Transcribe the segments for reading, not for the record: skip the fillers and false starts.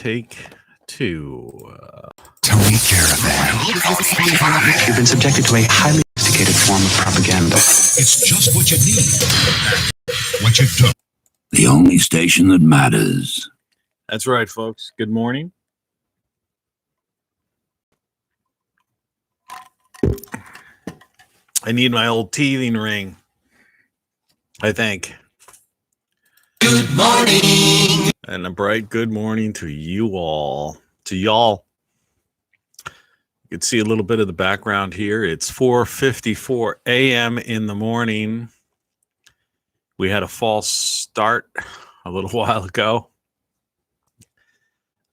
take two. Tony Caravan. You've been subjected to a highly sophisticated form of propaganda. It's just what you need. What you don't. The only station that matters. That's right, folks. Good morning. I need my old teething ring, I think. Good morning. And a bright good morning to you all. To y'all. You can see a little bit of the background here. It's 4:54 a.m. in the morning. We had a false start a little while ago.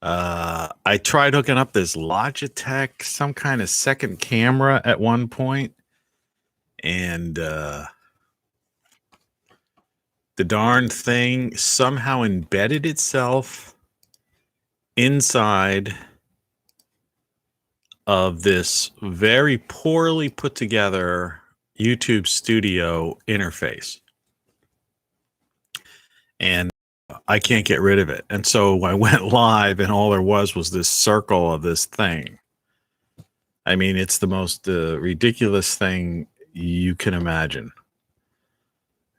I tried hooking up this Logitech, some kind of second camera at one point. And the darn thing somehow embedded itself inside of this very poorly put together YouTube studio interface. And I can't get rid of it. And so I went live and all there was this circle of this thing. I mean, it's the most ridiculous thing you can imagine.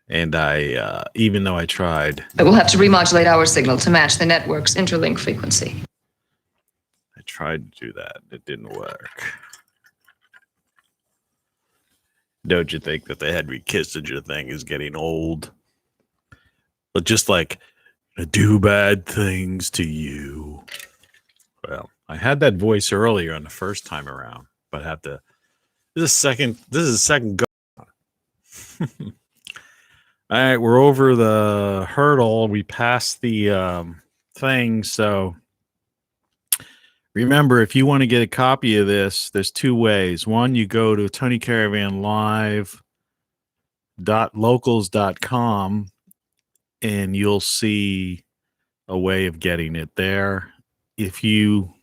And I, even though I tried, I will have to remodulate our signal to match the network's interlink frequency. I tried to do that. It didn't work. Don't you think that the Henry Kissinger thing is getting old? But just like, do bad things to you. Well, I had that voice earlier on the first time around, but I have to. This is a second go. All right, we're over the hurdle. We passed the thing. So remember, if you want to get a copy of this, there's two ways. One, you go to TonyCaravanLive.locals.com and you'll see a way of getting it there. If you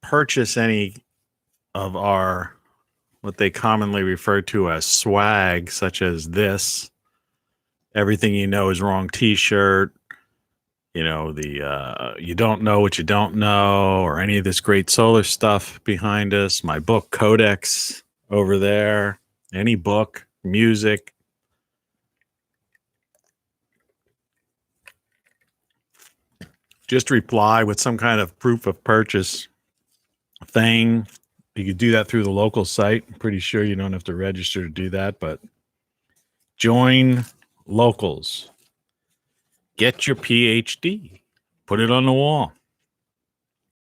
purchase any of our, what they commonly refer to as swag, such as this, Everything You Know Is Wrong t-shirt, you know, the You Don't Know What You Don't Know, or any of this great solar stuff behind us, my book Codex over there, any book, music, just reply with some kind of proof of purchase thing. You could do that through the local site. I'm pretty sure you don't have to register to do that, but join locals. Get your Ph.D. Put it on the wall.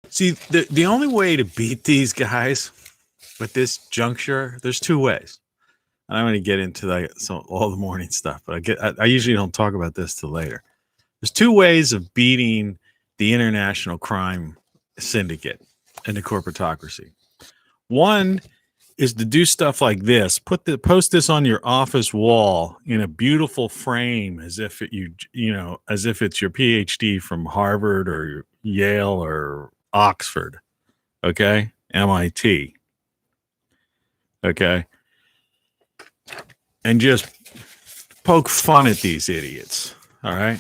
See, the only way to beat these guys with this juncture, there's two ways. I'm going to get into all the morning stuff, but I usually don't talk about this till later. There's two ways of beating the international crime syndicate and the corporatocracy. One is to do stuff like this. Post this on your office wall in a beautiful frame, as if it's your PhD from Harvard or Yale or Oxford. Okay, MIT. Okay, and just poke fun at these idiots. All right.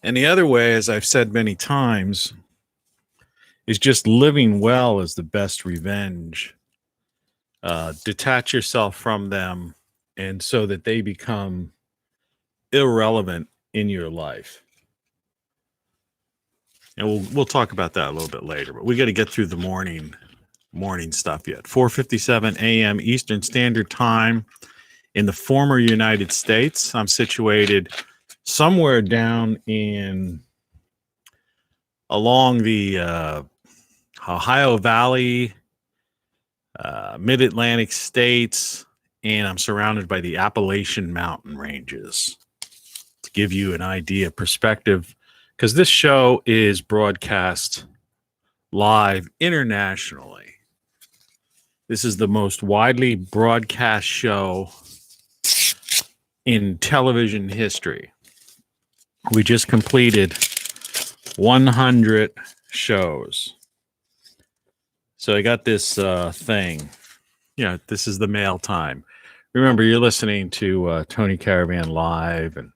And the other way, as I've said many times, is just living well is the best revenge. Detach yourself from them, and so that they become irrelevant in your life. And we'll talk about that a little bit later. But we got to get through the morning stuff yet. 4:57 a.m. Eastern Standard Time in the former United States. I'm situated somewhere down along the Ohio Valley, mid-Atlantic states, and I'm surrounded by the Appalachian Mountain Ranges. To give you an idea, perspective, because this show is broadcast live internationally. This is the most widely broadcast show in television history. We just completed 100 shows. So I got this thing. This is the mail time. Remember, you're listening to Tony Caravan Live, and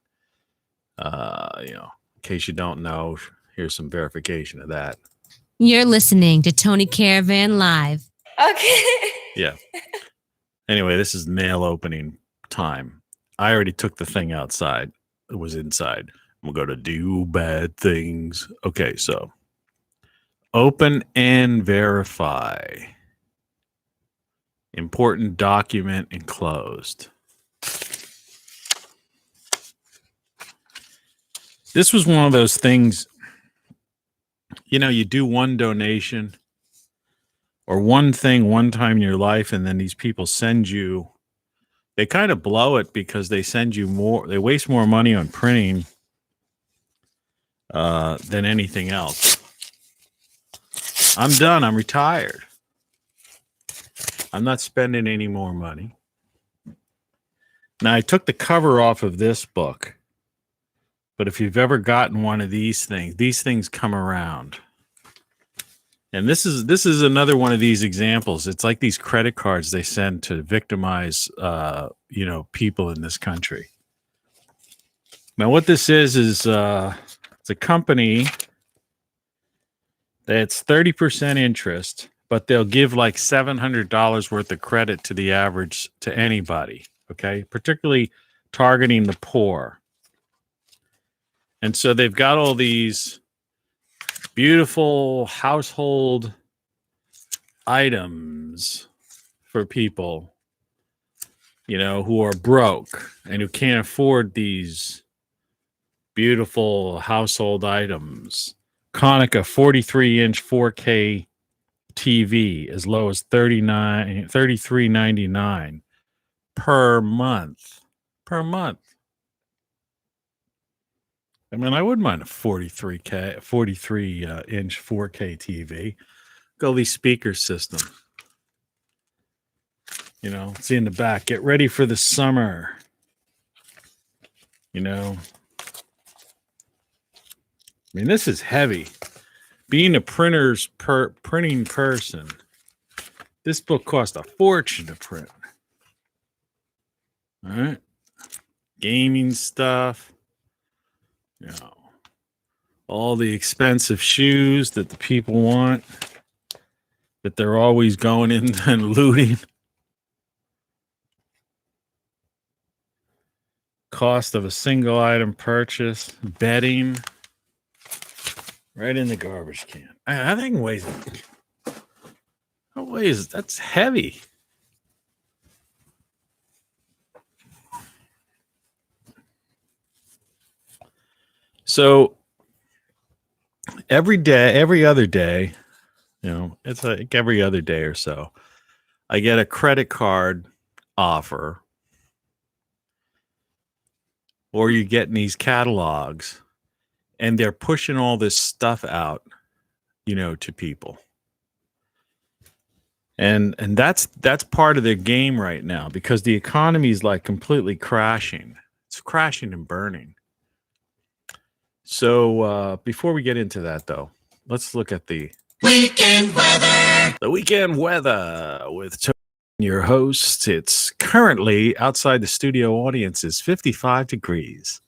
In case you don't know, here's some verification of that. You're listening to Tony Caravan Live. Okay. Yeah. Anyway, this is mail opening time. I already took the thing outside. It was inside. We'll go to do bad things. Okay, so open and verify. Important document enclosed. This was one of those things, you do one donation or one thing one time in your life, and then these people send you, they kind of blow it because they send you more, they waste more money on printing than anything else. I'm done. I'm retired. I'm not spending any more money. Now, I took the cover off of this book, but if you've ever gotten one of these things come around. And this is another one of these examples. It's like these credit cards they send to victimize, people in this country. Now, what this is it's a company that's 30% interest, but they'll give like $700 worth of credit to anybody. Okay, particularly targeting the poor. And so they've got all these beautiful household items for people, who are broke and who can't afford these beautiful household items. Konica 43-inch 4K TV as low as $33.99 per month. Per month. I mean, I wouldn't mind a 43-inch 4K TV. Dolby speaker system. See in the back. Get ready for the summer. I mean, this is heavy. Being a printing person, this book cost a fortune to print. All right. Gaming stuff. All the expensive shoes that the people want, that they're always going in and looting. Cost of a single item purchase, bedding, right in the garbage can. I think that's heavy. So every other day, it's like every other day or so, I get a credit card offer, or you get in these catalogs, and they're pushing all this stuff out, to people. And that's part of their game right now, because the economy is like completely crashing. It's crashing and burning. So before we get into that, though, let's look at the weekend weather. The weekend weather with Tony, your host. It's currently outside the studio audience is 55 degrees.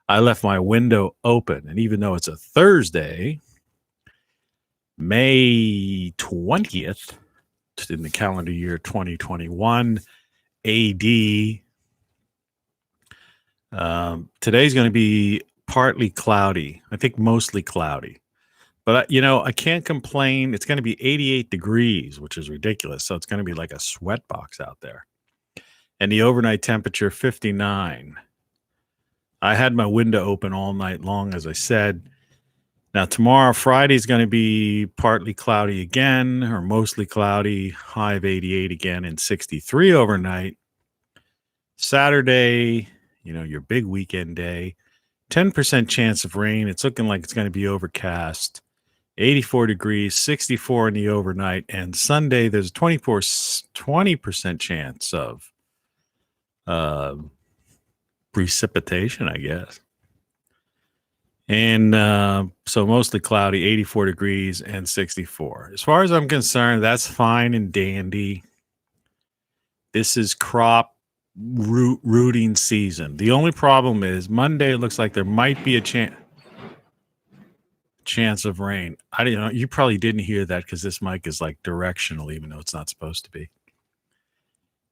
I left my window open, and even though it's a Thursday, May 20th, in the calendar year 2021 AD, today's going to be partly cloudy. I think mostly cloudy. But, I can't complain. It's going to be 88 degrees, which is ridiculous. So it's going to be like a sweat box out there. And the overnight temperature, 59. I had my window open all night long, as I said. Now, tomorrow, Friday, is going to be partly cloudy again, or mostly cloudy, high of 88 again, and 63 overnight. Saturday, your big weekend day, 10% chance of rain. It's looking like it's going to be overcast. 84 degrees, 64 in the overnight. And Sunday, there's a 20% chance of precipitation, I guess. And so mostly cloudy, 84 degrees and 64. As far as I'm concerned, that's fine and dandy. This is crop rooting season. The only problem is Monday, it looks like there might be a chance. chance of rain. I don't know. You probably didn't hear that because this mic is like directional, even though it's not supposed to be.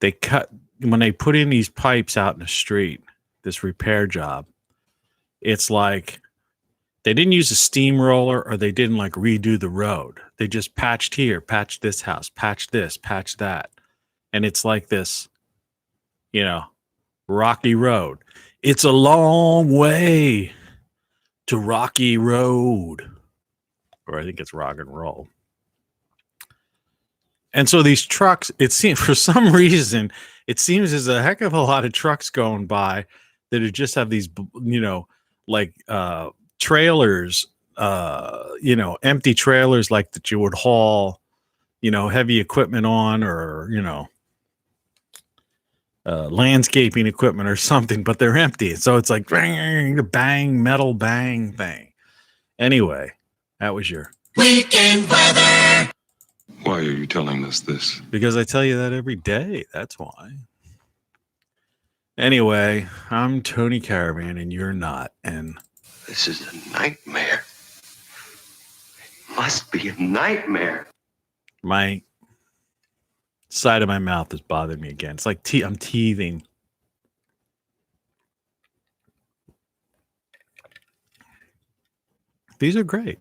They cut when they put in these pipes out in the street, this repair job. It's like they didn't use a steamroller or they didn't like redo the road. They just patched here, patched this house, patched this, patched that. And it's like this, you know, rocky road. It's a long way to Rocky Road. Or I think it's rock and roll. And so these trucks, it seems for some reason, it seems there's a heck of a lot of trucks going by that just have these, you know, like trailers, you know, empty trailers like that you would haul, you know, heavy equipment on, or, you know, landscaping equipment or something, but they're empty. So it's like bang, metal bang thing. Anyway, that was your Weekend weather. Why are you telling us this? because I tell you that every day. That's why. Anyway, I'm Tony Caravan and you're not. And This is a nightmare. It must be a nightmare. my side of my mouth is bothering me again. It's like I'm teething. These are great.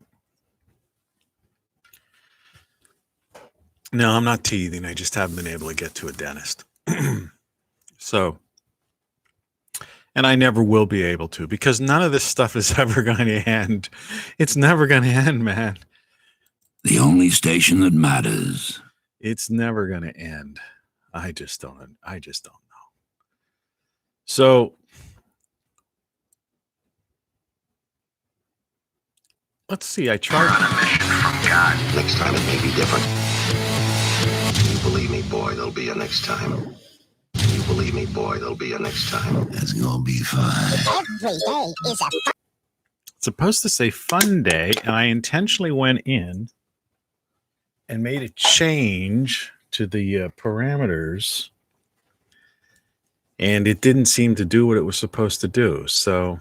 No, I'm not teething. I just haven't been able to get to a dentist. So, and I never will be able to, because none of this stuff is ever going to end. It's never going to end, man. The only station that matters. It's never going to end. I just don't know. So let's see. I tried. On a mission from God. Next time it may be different. You believe me, boy, there'll be a next time. You believe me, boy, there'll be a next time. That's gonna be fun. Every day is a It's supposed to say fun day, and I intentionally went in and made a change to the parameters, and it didn't seem to do what it was supposed to do. So,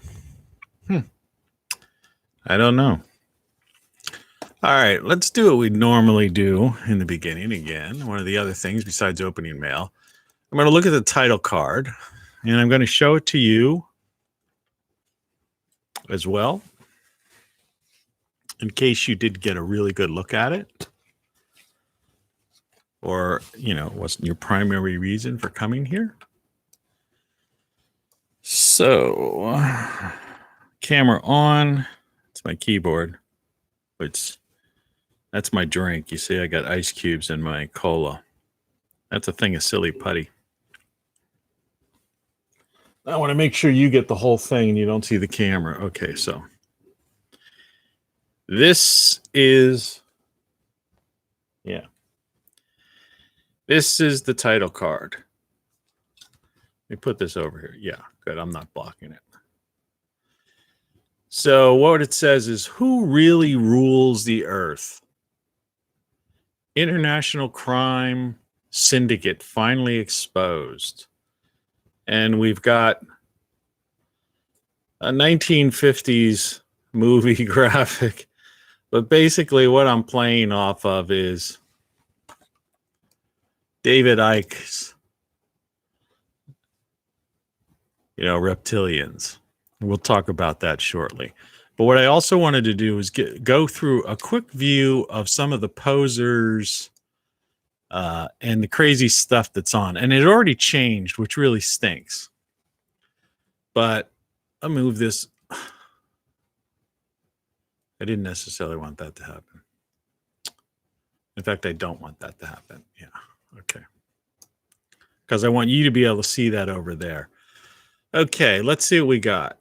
I don't know. All right, let's do what we normally do in the beginning again. One of the other things besides opening mail. I'm going to look at the title card, and I'm going to show it to you as well, in case you did get a really good look at it, or, you know, it wasn't your primary reason for coming here. So, camera on. It's my keyboard. That's my drink. You see, I got ice cubes in my cola. That's a thing of silly putty. I want to make sure you get the whole thing and you don't see the camera. Okay, so this is, this is the title card. Let me put this over here. Yeah, good. I'm not blocking it. So what it says is, who really rules the earth? International crime syndicate finally exposed. And we've got a 1950s movie graphic. But basically what I'm playing off of is David Icke's, Reptilians. We'll talk about that shortly. But what I also wanted to do is go through a quick view of some of the posers and the crazy stuff that's on. And it already changed, which really stinks. But I'll move this. I didn't necessarily want that to happen. In fact, I don't want that to happen. Yeah, okay. Because I want you to be able to see that over there. Okay, let's see what we got.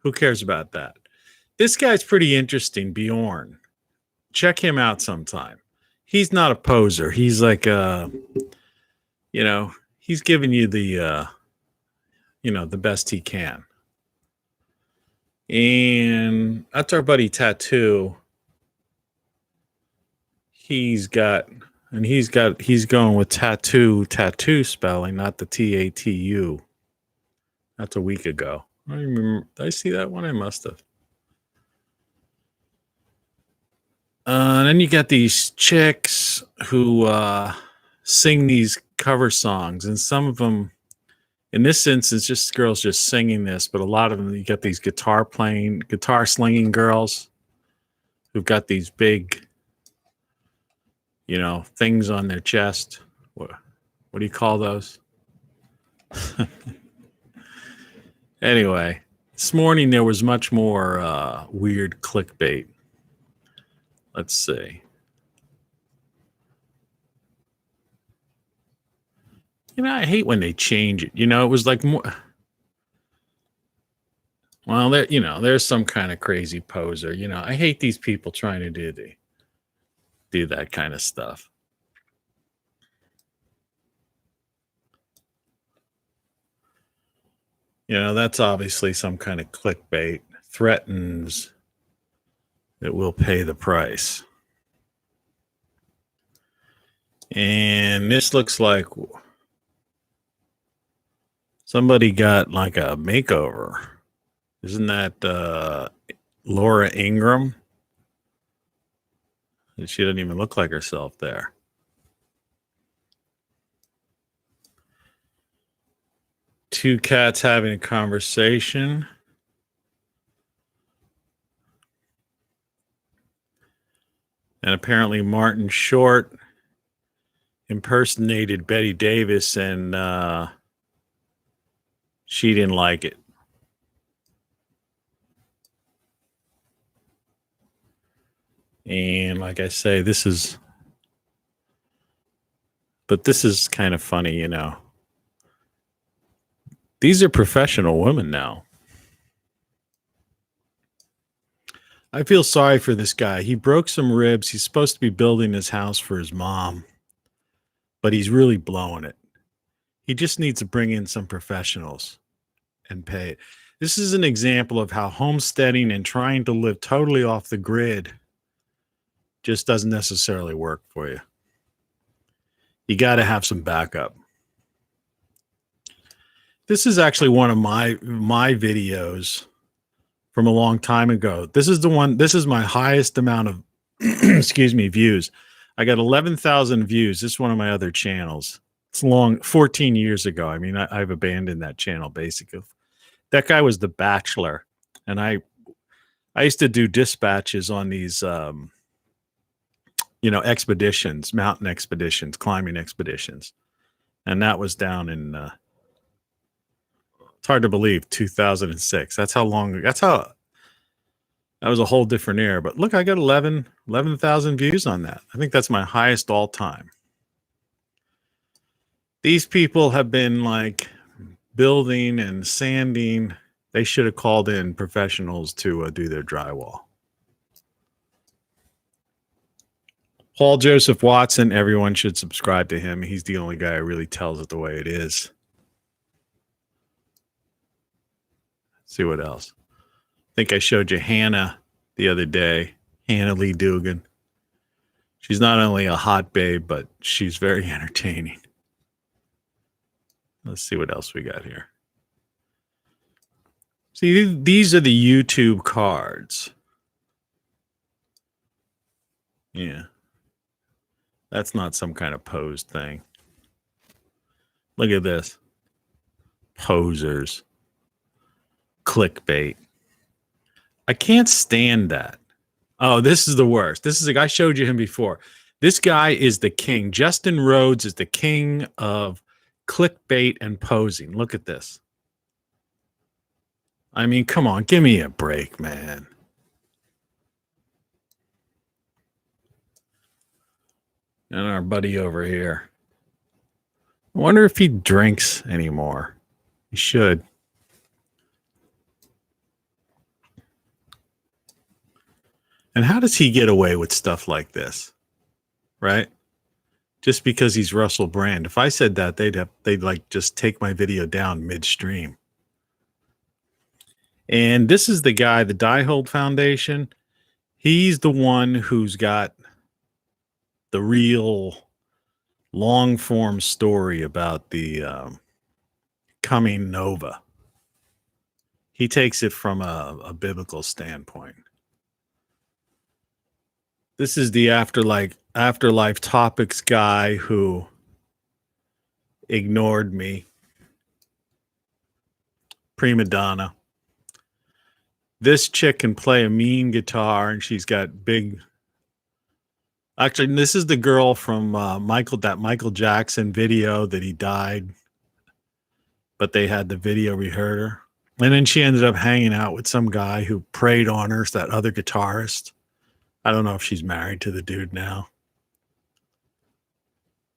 Who cares about that? This guy's pretty interesting, Bjorn. Check him out sometime. He's not a poser. He's like he's giving you the the best he can. And that's our buddy Tattoo. He's going with tattoo spelling, not the TATU. That's a week ago. I don't even remember. Did I see that one? I must have. Then you got these chicks who sing these cover songs, and some of them, in this instance, just girls just singing this, but a lot of them, you got these guitar slinging girls who've got these big, things on their chest. What do you call those? Anyway, this morning there was much more weird clickbait. Let's see. I hate when they change it. It was like more. Well, there's some kind of crazy poser. I hate these people trying to do that kind of stuff. That's obviously some kind of clickbait. Threatens that we'll pay the price. And this looks like somebody got like a makeover. Isn't that Laura Ingraham? She doesn't even look like herself there. Two cats having a conversation. And apparently Martin Short impersonated Betty Davis, and she didn't like it. And like I say, this is kind of funny, These are professional women now. I feel sorry for this guy. He broke some ribs. He's supposed to be building his house for his mom, but he's really blowing it. He just needs to bring in some professionals and pay it. This is an example of how homesteading and trying to live totally off the grid just doesn't necessarily work for you. You got to have some backup. This is actually one of my videos from a long time ago. This is my highest amount of views. I got 11,000 views. This is one of my other channels. It's long, 14 years ago. I mean, I've abandoned that channel basically. That guy was The Bachelor, and I used to do dispatches on these expeditions, mountain expeditions, climbing expeditions. And that was down in it's hard to believe, 2006. That was a whole different era. But look, I got 11,000 views on that. I think that's my highest all time. These people have been like building and sanding. They should have called in professionals to do their drywall. Paul Joseph Watson, everyone should subscribe to him. He's the only guy who really tells it the way it is. Let's see what else. I think I showed you Hannah the other day. Hannah Lee Dugan. She's not only a hot babe, but she's very entertaining. Let's see what else we got here. See, these are the YouTube cards. Yeah. That's not some kind of posed thing. Look at this. Posers. Clickbait. I can't stand that. Oh, this is the worst. This is a guy, I showed you him before. This guy is the king. Justin Rhodes is the king of clickbait and posing. Look at this. I mean, come on, give me a break, man. And our buddy over here. I wonder if he drinks anymore. He should. And how does he get away with stuff like this? Right? Just because he's Russell Brand. If I said that, they'd like just take my video down midstream. And this is the guy, the Diehold Foundation. He's the one who's got the real long form story about the coming Nova. He takes it from a biblical standpoint. This is the afterlife topics guy who ignored me. Prima donna. This chick can play a mean guitar, and she's got big. Actually, this is the girl from Michael Jackson video that he died, but they had the video reheard her. And then she ended up hanging out with some guy who preyed on her, that other guitarist. I don't know if she's married to the dude now,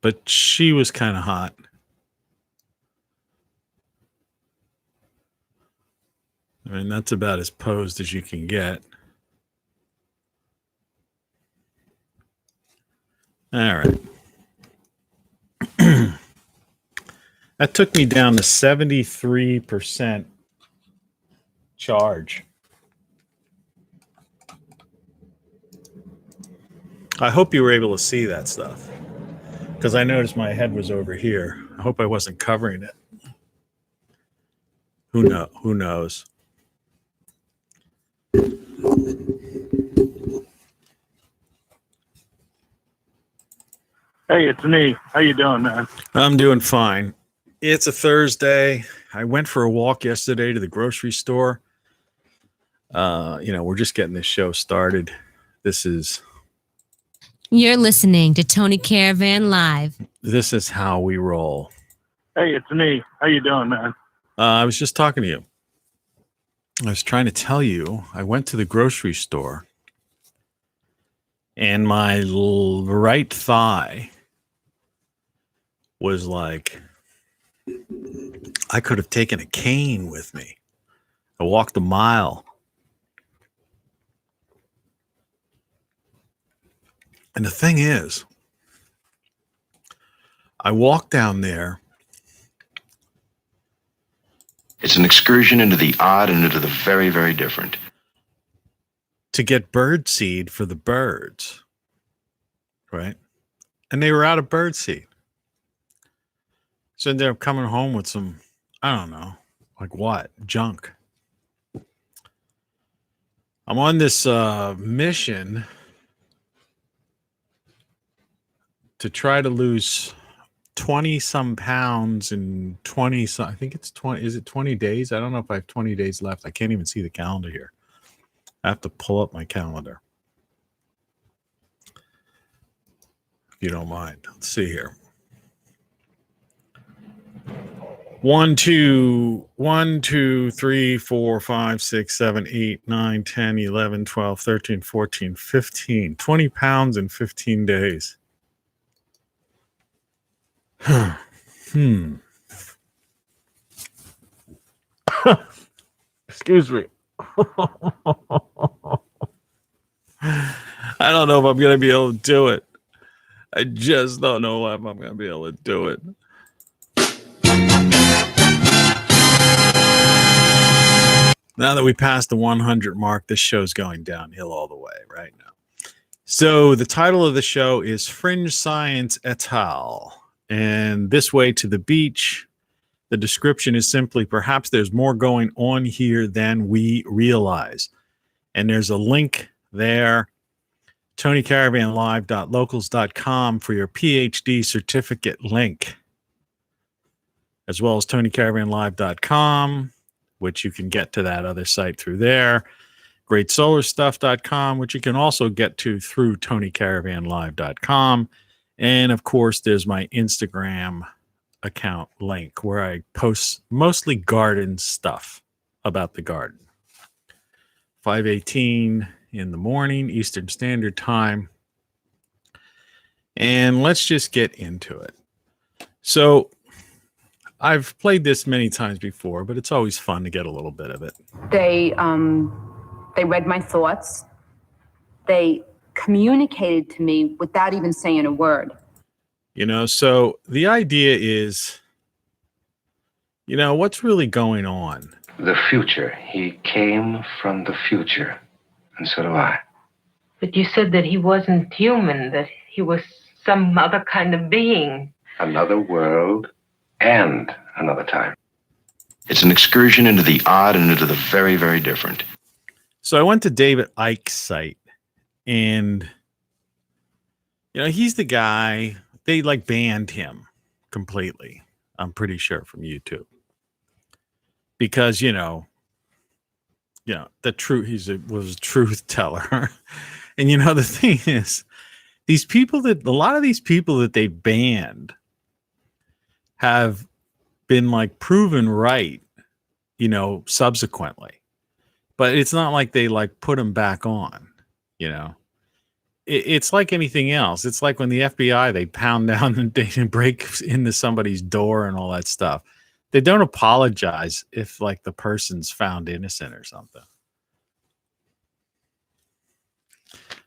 but she was kind of hot. I mean, that's about as posed as you can get. All right. That took me down to 73% charge. I hope you were able to see that stuff, because I noticed my head was over here. I hope I wasn't covering it. Who knows? Hey, it's me. How you doing, man? I'm doing fine. It's a Thursday. I went for a walk yesterday to the grocery store. We're just getting this show started. You're listening to Tony Caravan Live. This is how we roll. Hey, it's me. How you doing, man? I was just talking to you. I was trying to tell you, I went to the grocery store and my right thigh was like, I could have taken a cane with me. I walked a mile. And the thing is, I walked down there. It's an excursion into the odd and into the very, very different. To get bird seed for the birds, right? And they were out of bird seed. So they're coming home with some, I don't know, like what? Junk. I'm on this mission to try to lose 20 some pounds in 20 some, I think it's 20, is it 20 days? I don't know if I have 20 days left. I can't even see the calendar here. I have to pull up my calendar. If you don't mind. Let's see here. 1, 2, 3, 4, 5, 6, 7, 8, 9, 10, 11, 12, 13, 14, 15. 20 pounds in 15 days. Excuse me. I don't know if I'm going to be able to do it. I just don't know if I'm going to be able to do it. Now that we passed the 100 mark, this show's going downhill all the way right now. So the title of the show is Fringe Science Hal. And This Way to the Beach. The description is simply, perhaps there's more going on here than we realize. And there's a link there, TonyCaravanLive.locals.com for your Ph.D. certificate link, as well as TonyCaravanLive.com, which you can get to that other site through there. GreatSolarStuff.com, which you can also get to through TonyCaravanLive.com. And of course, there's my Instagram account link where I post mostly garden stuff about the garden. 5:18 in the morning, Eastern Standard Time. And let's just get into it. So I've played this many times before, but it's always fun to get a little bit of it. They read my thoughts. They communicated to me without even saying a word. So the idea is, what's really going on? The future. He came from the future. And so do I. But you said that he wasn't human, that he was some other kind of being. Another world and another time. It's an excursion into the odd and into the very, very different. So I went to David Icke's site, and You know, he's the guy, they like banned him completely, I'm pretty sure, from YouTube. Because, the truth, was a truth teller. And the thing is, a lot of these people that they banned have been like proven right, subsequently. But it's not like they like put them back on, you know. It's like anything else. It's like when the FBI, they pound down and they break into somebody's door and all that stuff. They don't apologize if like the person's found innocent or something.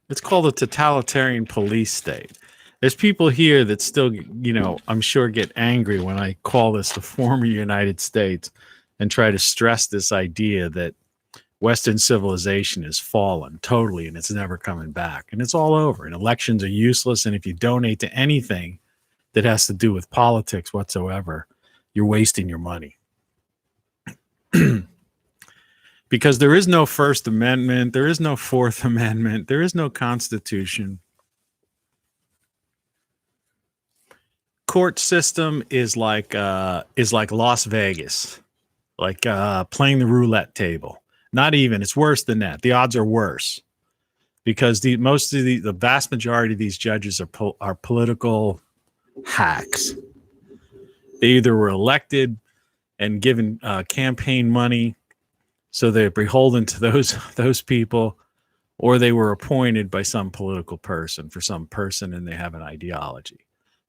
It's called a totalitarian police state. There's people here that still, I'm sure get angry when I call this the former United States and try to stress this idea that Western civilization has fallen totally and it's never coming back. And it's all over. And elections are useless. And if you donate to anything that has to do with politics whatsoever, you're wasting your money. Because there is no First Amendment, there is no Fourth Amendment, there is no Constitution. Court system is like Las Vegas, like playing the roulette table. Not even. It's worse than that. The odds are worse because the vast majority of these judges are political hacks. They either were elected and given campaign money, so they're beholden to those people, or they were appointed by some political person for some person and they have an ideology.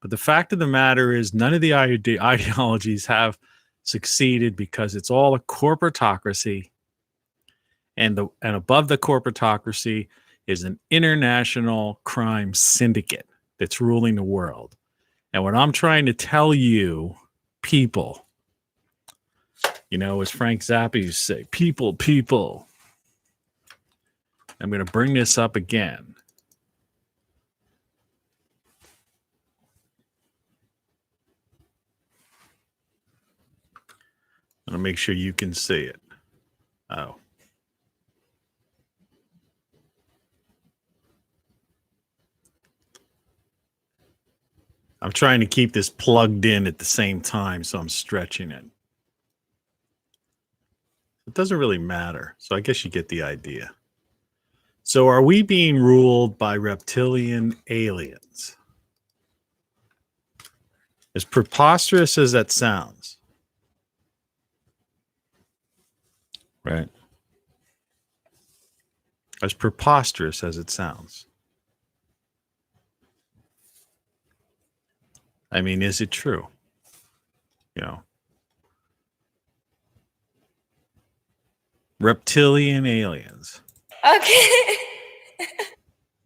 But the fact of the matter is none of the ideologies have succeeded because it's all a corporatocracy. And above the corporatocracy is an international crime syndicate that's ruling the world. And what I'm trying to tell you, people, as Frank Zappa used to say, people. I'm going to bring this up again. I'll make sure you can see it. Oh. I'm trying to keep this plugged in at the same time, so I'm stretching it. It doesn't really matter, so I guess you get the idea. So are we being ruled by reptilian aliens? As preposterous as that sounds, right? As preposterous as it sounds. I mean, is it true? Reptilian aliens. Okay.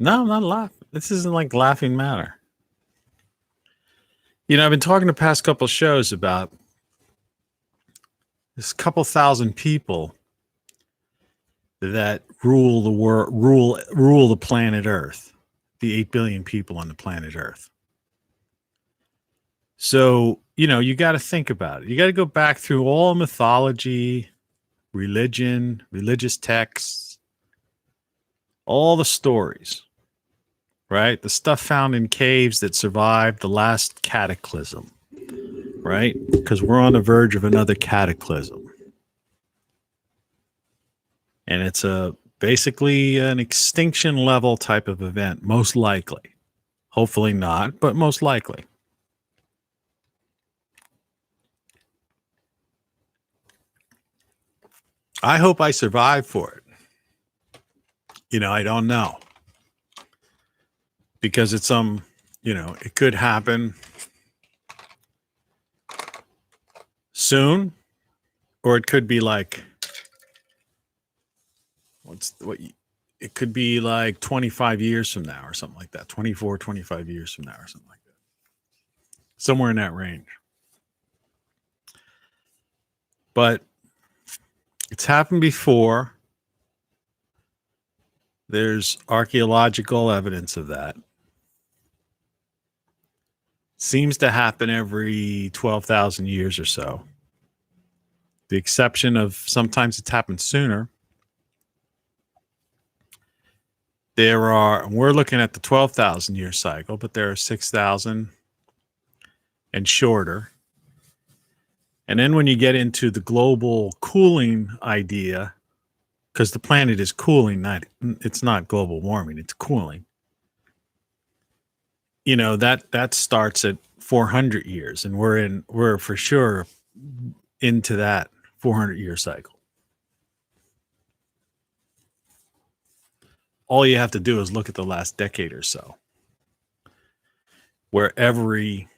No, I'm not laughing. This isn't like laughing matter. I've been talking the past couple shows about this couple thousand people that rule the world, rule the planet Earth, the 8 billion people on the planet Earth. So, you got to think about it. You got to go back through all mythology, religion, religious texts, all the stories, right? The stuff found in caves that survived the last cataclysm, right? Because we're on the verge of another cataclysm. And it's basically an extinction level type of event, most likely. Hopefully not, but most likely. I hope I survive for it. I don't know. Because it's it could happen soon, or it could be like, it could be like 25 years from now or something like that. 24, 25 years from now or something like that. Somewhere in that range. But it's happened before. There's archaeological evidence of that. Seems to happen every 12,000 years or so. The exception of sometimes it's happened sooner. we're looking at the 12,000 year cycle, but there are 6,000 and shorter. And then when you get into the global cooling idea, because the planet is cooling, it's not global warming, it's cooling. You know, that starts at 400 years, and we're for sure into that 400-year cycle. All you have to do is look at the last decade or so, where every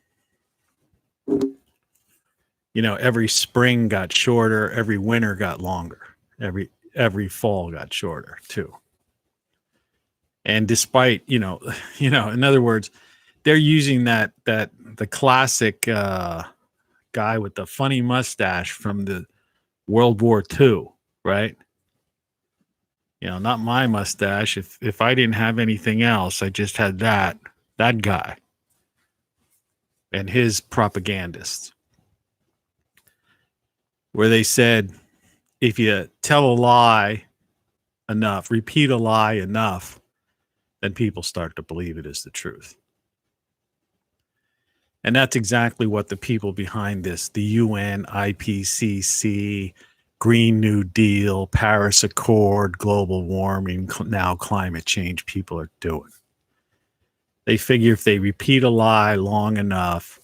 spring got shorter, every winter got longer, every fall got shorter too. And despite, in other words, they're using the classic guy with the funny mustache from the World War II, right? Not my mustache. If I didn't have anything else, I just had that guy and his propagandists, where they said, if you tell a lie enough, repeat a lie enough, then people start to believe it is the truth. And that's exactly what the people behind this, the UN, IPCC, Green New Deal, Paris Accord, global warming, now climate change, people are doing. They figure if they repeat a lie long enough,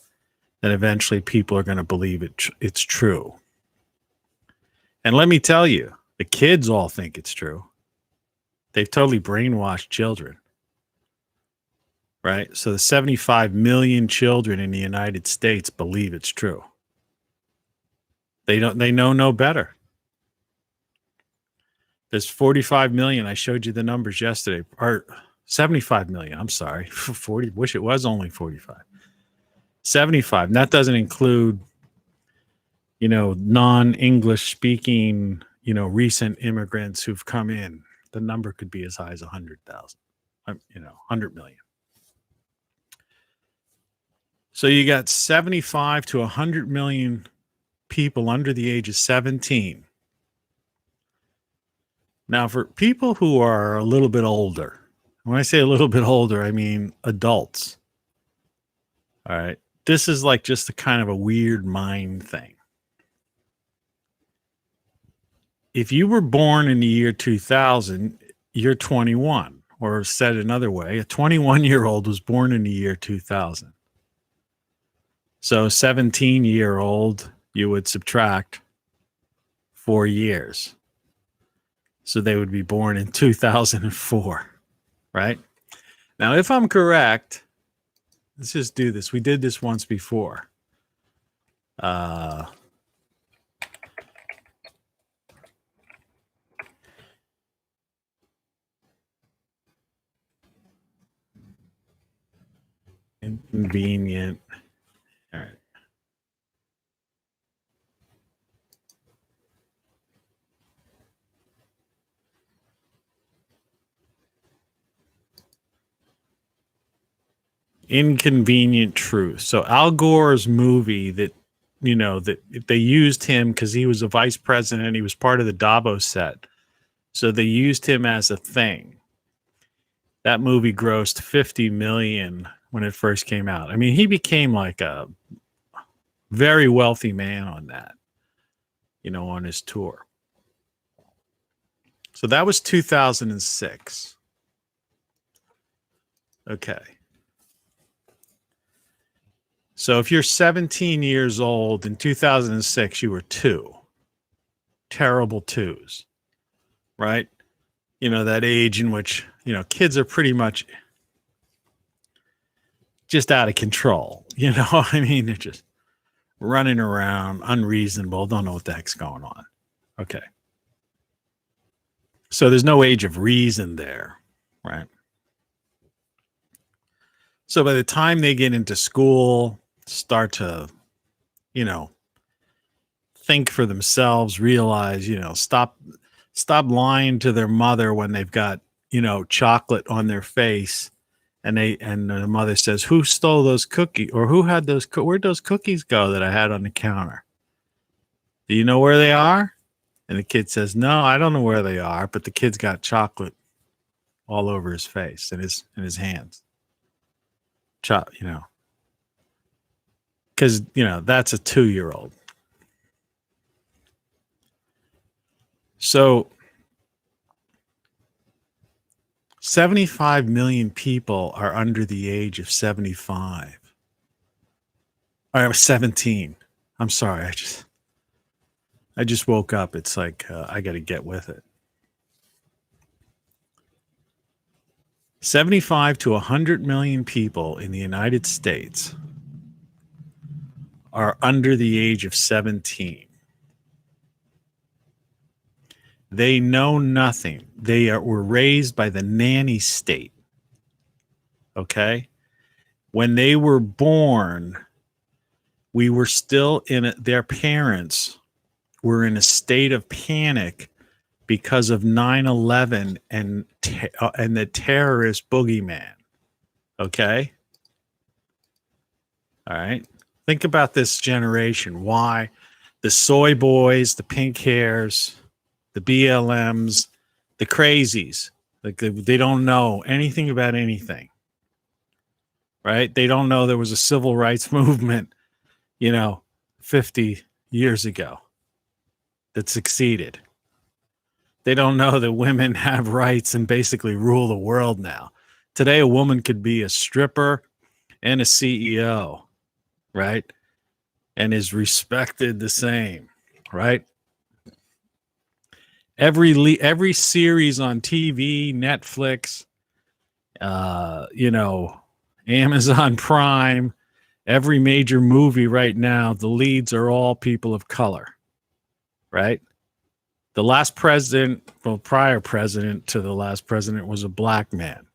then eventually people are going to believe it's true. And let me tell you, the kids all think it's true. They've totally brainwashed children. Right? So the 75 million children in the United States believe it's true. They know no better. There's 45 million. I showed you the numbers yesterday. Or 75 million. I'm sorry. 40. Wish it was only 45. 75. And that doesn't include, non-English speaking, recent immigrants who've come in. The number could be as high as 100,000. 100 million. So you got 75 to 100 million people under the age of 17. Now, for people who are a little bit older, when I say a little bit older, I mean adults. All right. This is like just a kind of a weird mind thing. If you were born in the year 2000, you're 21. Or said another way, a 21-year-old was born in the year 2000. So 17-year-old, you would subtract 4 years. So they would be born in 2004, right? Now, if I'm correct, let's just do this. We did this once before. Inconvenient. All right. Inconvenient Truth. So Al Gore's movie that they used him because he was a vice president. He was part of the Davos set. So they used him as a thing. That movie grossed 50 million when it first came out. I mean, he became like a very wealthy man on that, on his tour. So that was 2006. Okay. So if you're 17 years old in 2006, you were 2. Terrible 2s, right? That age in which, kids are pretty much just out of control. I mean, they're just running around, unreasonable, don't know what the heck's going on. Okay. So there's no age of reason there, right? So by the time they get into school, start to, think for themselves, realize, stop lying to their mother when they've got, chocolate on their face. And the mother says, who stole those cookies, or who had those, where'd those cookies go that I had on the counter? Do you know where they are? And the kid says, no, I don't know where they are, but the kid's got chocolate all over his face and his hands. Chop, because that's a 2-year-old. So 75 million people are under the age of 75. Or 17. I'm sorry. I just woke up. It's like I got to get with it. 75 to 100 million people in the United States are under the age of 17. They know nothing. Were raised by the nanny state. Okay? When they were born, we were still their parents were in a state of panic because of 9/11 and the terrorist boogeyman. Okay? All right? Think about this generation. Why? The soy boys, the pink hairs, the BLMs, the crazies. Like they don't know anything about anything. Right? They don't know there was a civil rights movement, 50 years ago that succeeded. They don't know that women have rights and basically rule the world now. Today, a woman could be a stripper and a CEO, right? And is respected the same, right? Every series on TV, Netflix, Amazon Prime, every major movie right now, the leads are all people of color, right? The last president, prior president to the last president was a black man.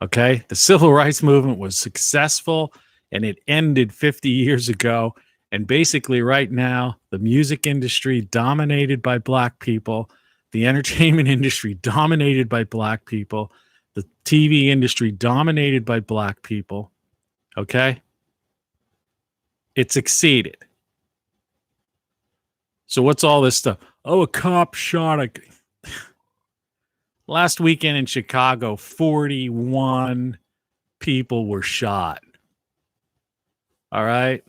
Okay? The civil rights movement was successful and it ended 50 years ago. And basically right now, the music industry dominated by black people, the entertainment industry dominated by black people, the TV industry dominated by black people. Okay? It succeeded. So what's all this stuff? Oh, a cop shot a... Last weekend in Chicago, 41 people were shot. All right?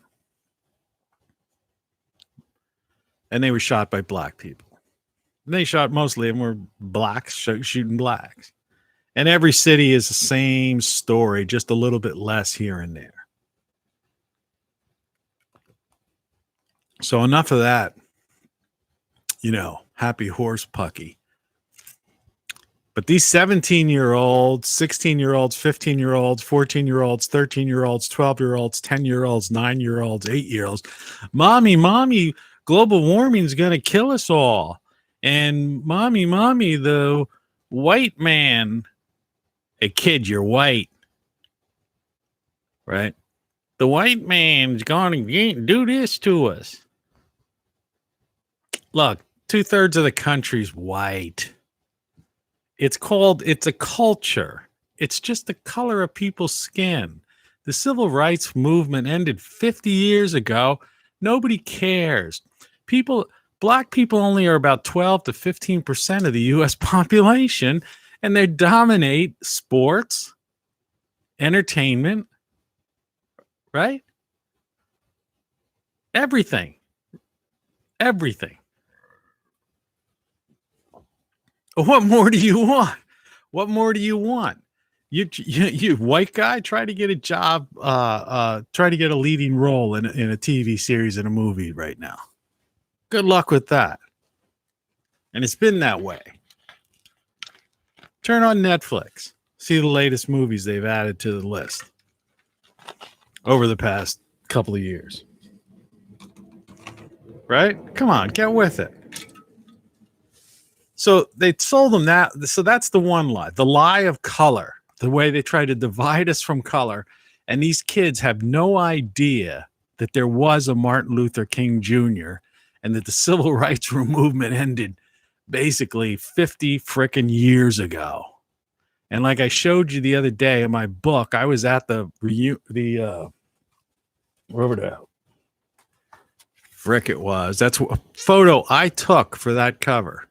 And they were shot by black people. And they shot mostly and were blacks shooting blacks. And every city is the same story, just a little bit less here and there. So enough of that. Happy horse pucky. But these 17-year-olds, 16-year-olds, 15-year-olds, 14-year-olds, 13-year-olds, 12-year-olds, 10-year-olds, 9-year-olds, 8-year-olds, mommy, global warming is going to kill us all. And mommy, the white man, hey kid, you're white, right? The white man's going to do this to us. Look, 2/3 of the country's white. It's a culture. It's just the color of people's skin. The civil rights movement ended 50 years ago. Nobody cares. Black people only are about 12 to 15% of the U.S. population, and they dominate sports, entertainment, right? Everything. What more do you want? What more do you want? You white guy, try to get a job, try to get a leading role in a TV series and a movie right now. Good luck with that. And it's been that way. Turn on Netflix. See the latest movies they've added to the list over the past couple of years. Right? Come on, get with it. So they sold them that. So that's the one lie. The lie of color. The way they try to divide us from color. And these kids have no idea that there was a Martin Luther King Jr. and that the civil rights movement ended basically 50 frickin' years ago. And like I showed you the other day in my book, I was at wherever the frick it was. That's a photo I took for that cover.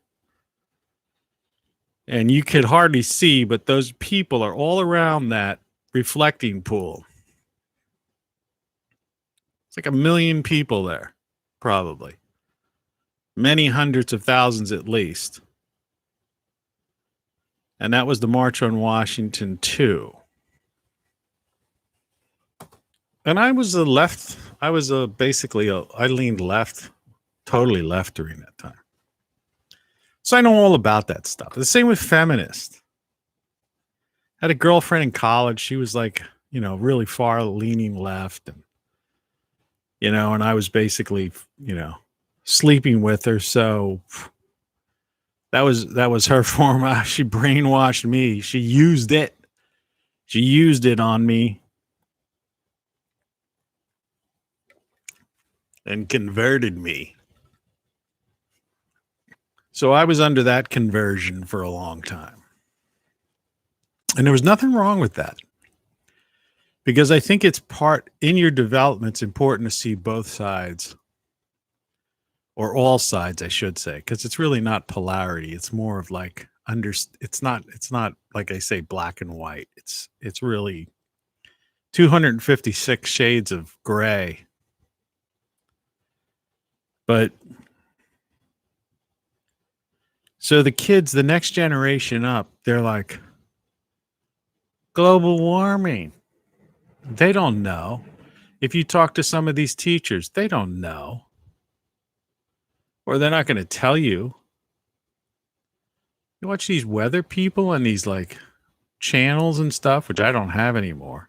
And you could hardly see, but those people are all around that reflecting pool. It's like 1 million people there, probably. Many hundreds of thousands at least. And that was the March on Washington, too. And I was a left. I was I leaned left, totally left during that time. So I know all about that stuff. The same with feminists. I had a girlfriend in college. She was like, really far leaning left. And, and I was basically, sleeping with her. So that was her form. She brainwashed me. She used it. She used it on me. And converted me. So I was under that conversion for a long time. And there was nothing wrong with that. Because I think it's in your development, it's important to see both sides. Or all sides, I should say. Because it's really not polarity. It's more of like, it's not like I say black and white. It's really 256 shades of gray. But so the kids, the next generation up, they're like, global warming. They don't know. If you talk to some of these teachers, they don't know. Or they're not going to tell you. You watch these weather people and these like channels and stuff, which I don't have anymore.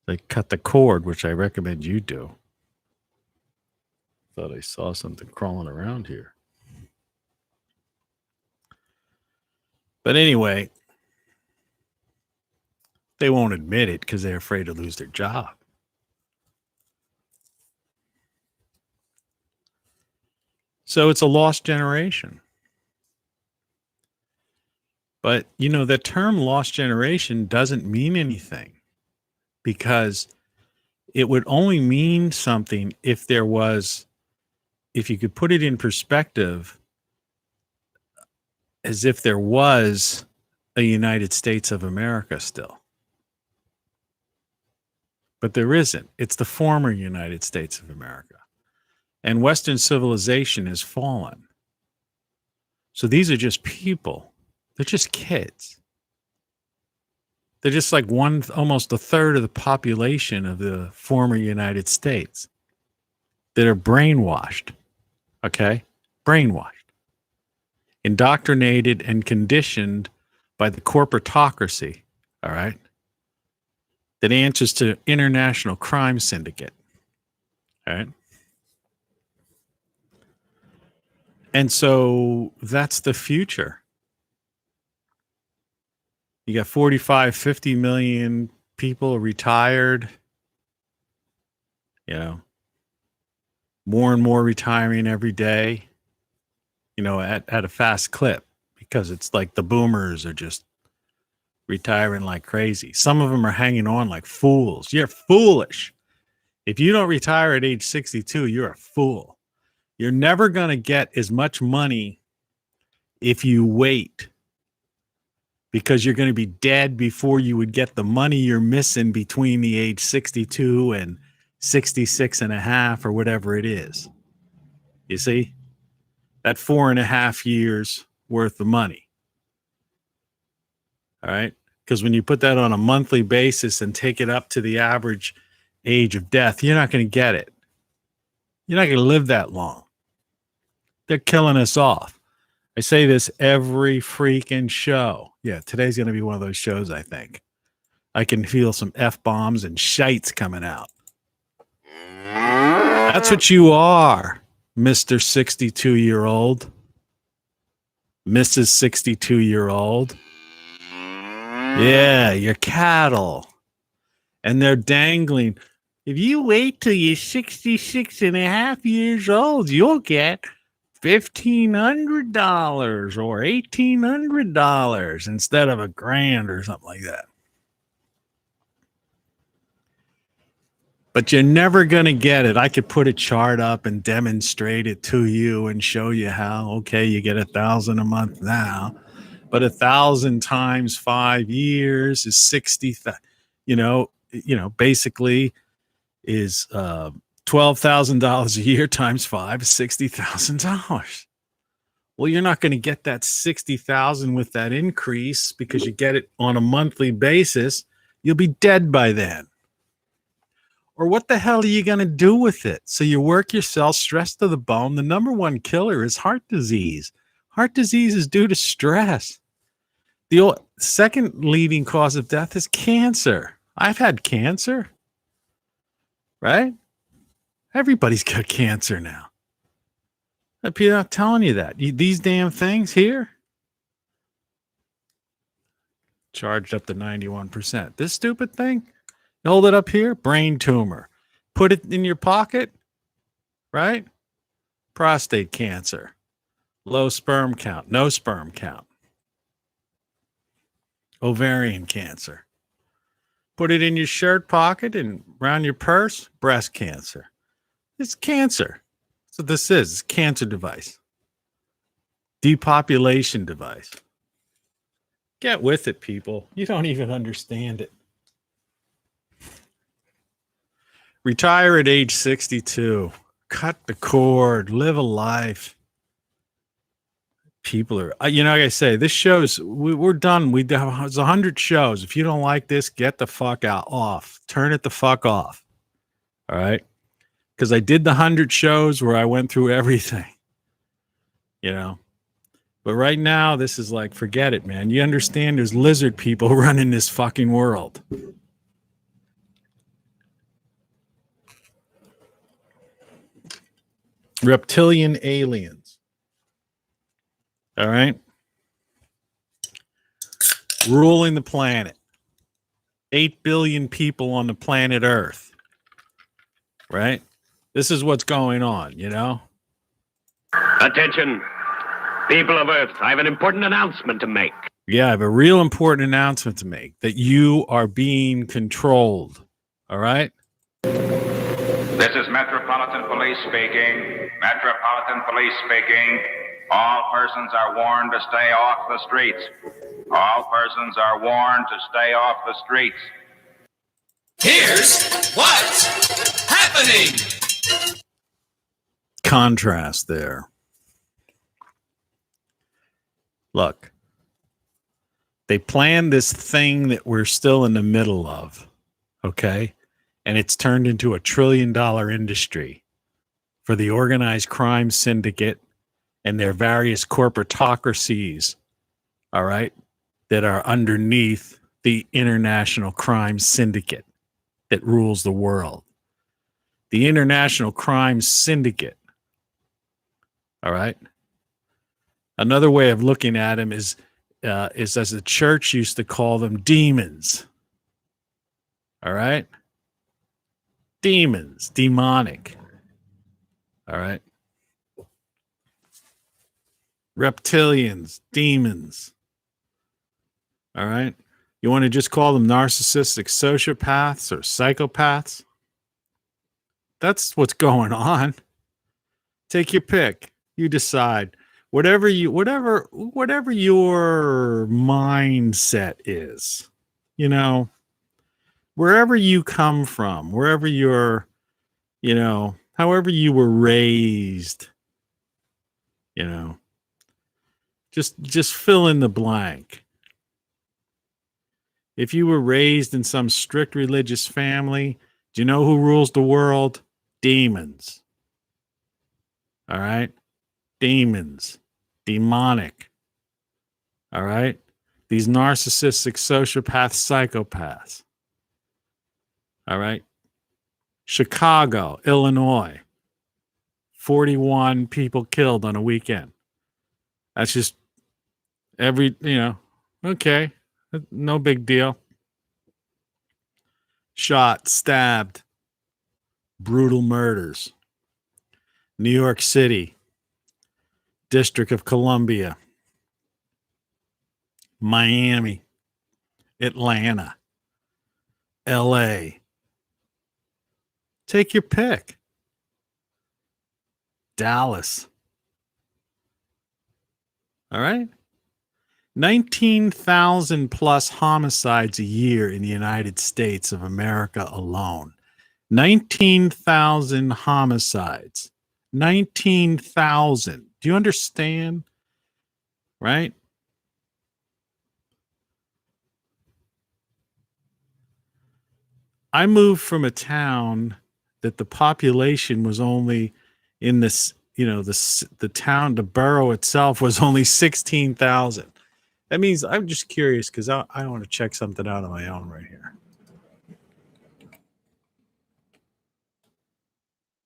They cut the cord, which I recommend you do. Thought I saw something crawling around here. But anyway, they won't admit it because they're afraid to lose their job. So it's a lost generation. But, the term lost generation doesn't mean anything because it would only mean something if you could put it in perspective as if there was a United States of America still. But there isn't. It's the former United States of America. And Western civilization has fallen. So these are just people. They're just kids. They're just like almost a third of the population of the former United States that are brainwashed. Okay? Brainwashed. Indoctrinated and conditioned by the corporatocracy, all right, that answers to international crime syndicate, all right? And so that's the future. You got 45, 50 million people retired, more and more retiring every day. At a fast clip because it's like the boomers are just retiring like crazy. Some of them are hanging on like fools. You're foolish. If you don't retire at age 62, you're a fool. You're never going to get as much money if you wait because you're going to be dead before you would get the money you're missing between the age 62 and 66 and a half or whatever it is. You see? That 4.5 years worth of money. All right. Because when you put that on a monthly basis and take it up to the average age of death, you're not going to get it. You're not going to live that long. They're killing us off. I say this every freaking show. Yeah, today's going to be one of those shows, I think. I can feel some F-bombs and shites coming out. That's what you are. Mr. 62-year-old, Mrs. 62-year-old. Yeah, you're cattle. And they're dangling. If you wait till you're 66 and a half years old, you'll get $1,500 or $1,800 instead of $1,000 or something like that. But you're never going to get it. I could put a chart up and demonstrate it to you and show you how, okay, you get $1,000 a month now, But 1,000 times 5 years is 60. Basically is $12,000 a year times 5 is $60,000. Well, you're not going to get that 60,000 with that increase because you get it on a monthly basis. You'll be dead by then. Or what the hell are you going to do with it? So you work yourself stressed to the bone. The number one killer is heart disease. Heart disease is due to stress. The second leading cause of death is cancer. I've had cancer, right? Everybody's got cancer now. People are not telling you that. These damn things here, charged up to 91%. This stupid thing, hold it up here, brain tumor. Put it in your pocket, right? Prostate cancer. Low sperm count, no sperm count. Ovarian cancer. Put it in your shirt pocket and around your purse, breast cancer. It's cancer. That's what this is. It's a cancer device. Depopulation device. Get with it, people. You don't even understand it. Retire at age 62. Cut the cord. Live a life. People are, like I say, this show's, we're done. We have 100 shows. If you don't like this, get the fuck off. Turn it the fuck off. All right? Because I did the 100 shows where I went through everything. But right now, this is like, forget it, man. You understand there's lizard people running this fucking world. Reptilian aliens. All right? Ruling the planet. 8 billion people on the planet Earth. Right? This is what's going on, Attention, people of Earth. I have an important announcement to make. Yeah, I have a real important announcement to make. That you are being controlled. All right? This is Metropolitan Police speaking. Metropolitan Police speaking. All persons are warned to stay off the streets. All persons are warned to stay off the streets. Here's what's happening. Contrast there. Look, they planned this thing that we're still in the middle of, okay? And it's turned into $1 trillion industry for the organized crime syndicate and their various corporatocracies, all right, that are underneath the international crime syndicate that rules the world. The international crime syndicate, all right? Another way of looking at them is as the church used to call them, demons. All right? Demons, demonic. All right? Reptilians, demons. All right? You want to just call them narcissistic sociopaths or psychopaths? That's what's going on. Take your pick. You decide. Whatever your mindset is, wherever you come from, wherever you're, however you were raised, just fill in the blank. If you were raised in some strict religious family, do you know who rules the world? Demons. All right? Demons. Demonic. All right? These narcissistic sociopath psychopaths. All right? Chicago, Illinois. 41 people killed on a weekend. That's just okay. No big deal. Shot, stabbed. Brutal murders. New York City. District of Columbia. Miami. Atlanta. LA. Take your pick. Dallas. All right? 19,000 plus homicides a year in the United States of America alone. 19,000 homicides. 19,000. Do you understand? Right? I moved from a town that the population was only in this, the town, the borough itself was only 16,000. That means I'm just curious because I want to check something out on my own right here.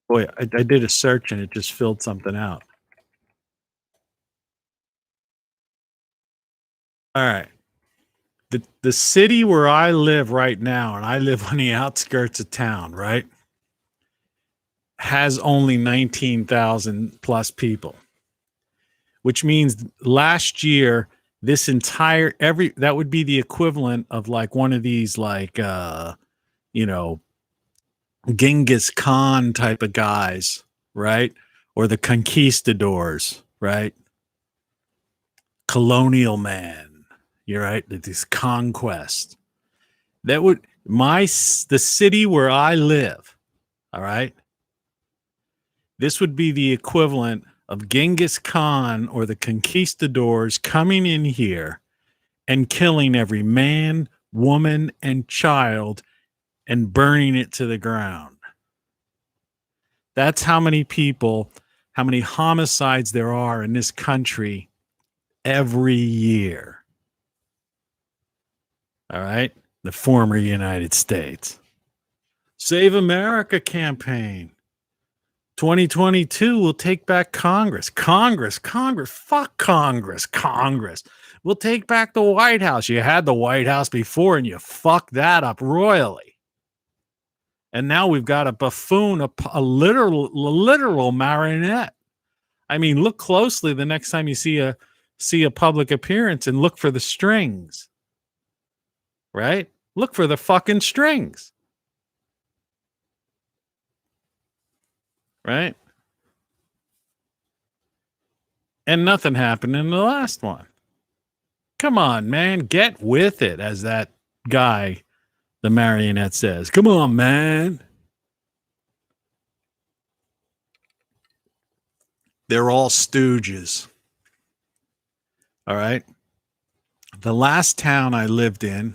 Boy, I did a search and it just filled something out. All right. The city where I live right now, and I live on the outskirts of town, right, has only 19,000 plus people, which means last year, this entire, that would be the equivalent of like one of these, like, Genghis Khan type of guys, right? Or the conquistadors, right? Colonial man, you're right. This conquest. That would, the city where I live, all right? This would be the equivalent of Genghis Khan or the conquistadors coming in here and killing every man, woman, and child and burning it to the ground. That's how many people, how many homicides there are in this country every year. All right? The former United States. Save America campaign. 2022 will take back Congress. Congress. Fuck Congress. We'll take back the White House. You had the White House before and you fucked that up royally. And now we've got a buffoon, a literal marionette. I mean, look closely the next time you see a public appearance and look for the strings. Right? Look for the fucking strings. Right? And nothing happened in the last one. Come on, man. Get with it, as that guy, the marionette, says. Come on, man. They're all stooges. All right? The last town I lived in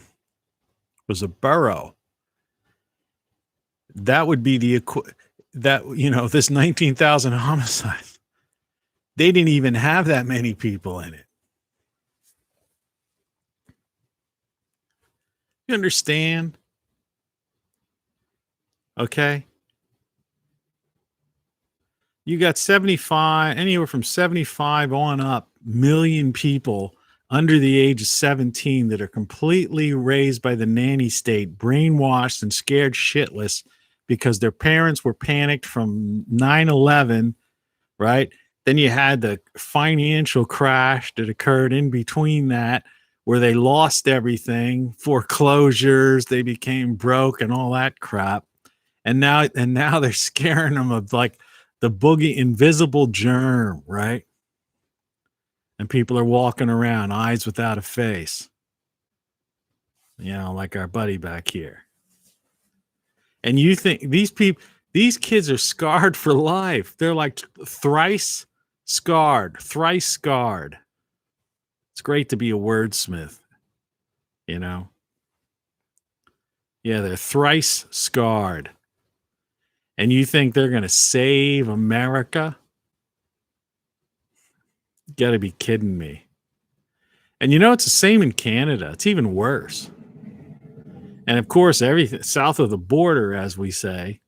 was a borough. That would be this 19,000 homicides. They didn't even have that many people in it. You understand? Okay. You got 75, anywhere from 75 on up million people under the age of 17 that are completely raised by the nanny state, brainwashed and scared shitless because their parents were panicked from 9/11, right? Then you had the financial crash that occurred in between that, where they lost everything, foreclosures, they became broke and all that crap. And now they're scaring them of like the boogie invisible germ, right? And people are walking around eyes without a face. Like our buddy back here. And you think these kids are scarred for life. They're like thrice scarred. It's great to be a wordsmith, Yeah, they're thrice scarred. And you think they're going to save America? You got to be kidding me. And it's the same in Canada. It's even worse. And of course, everything south of the border, as we say,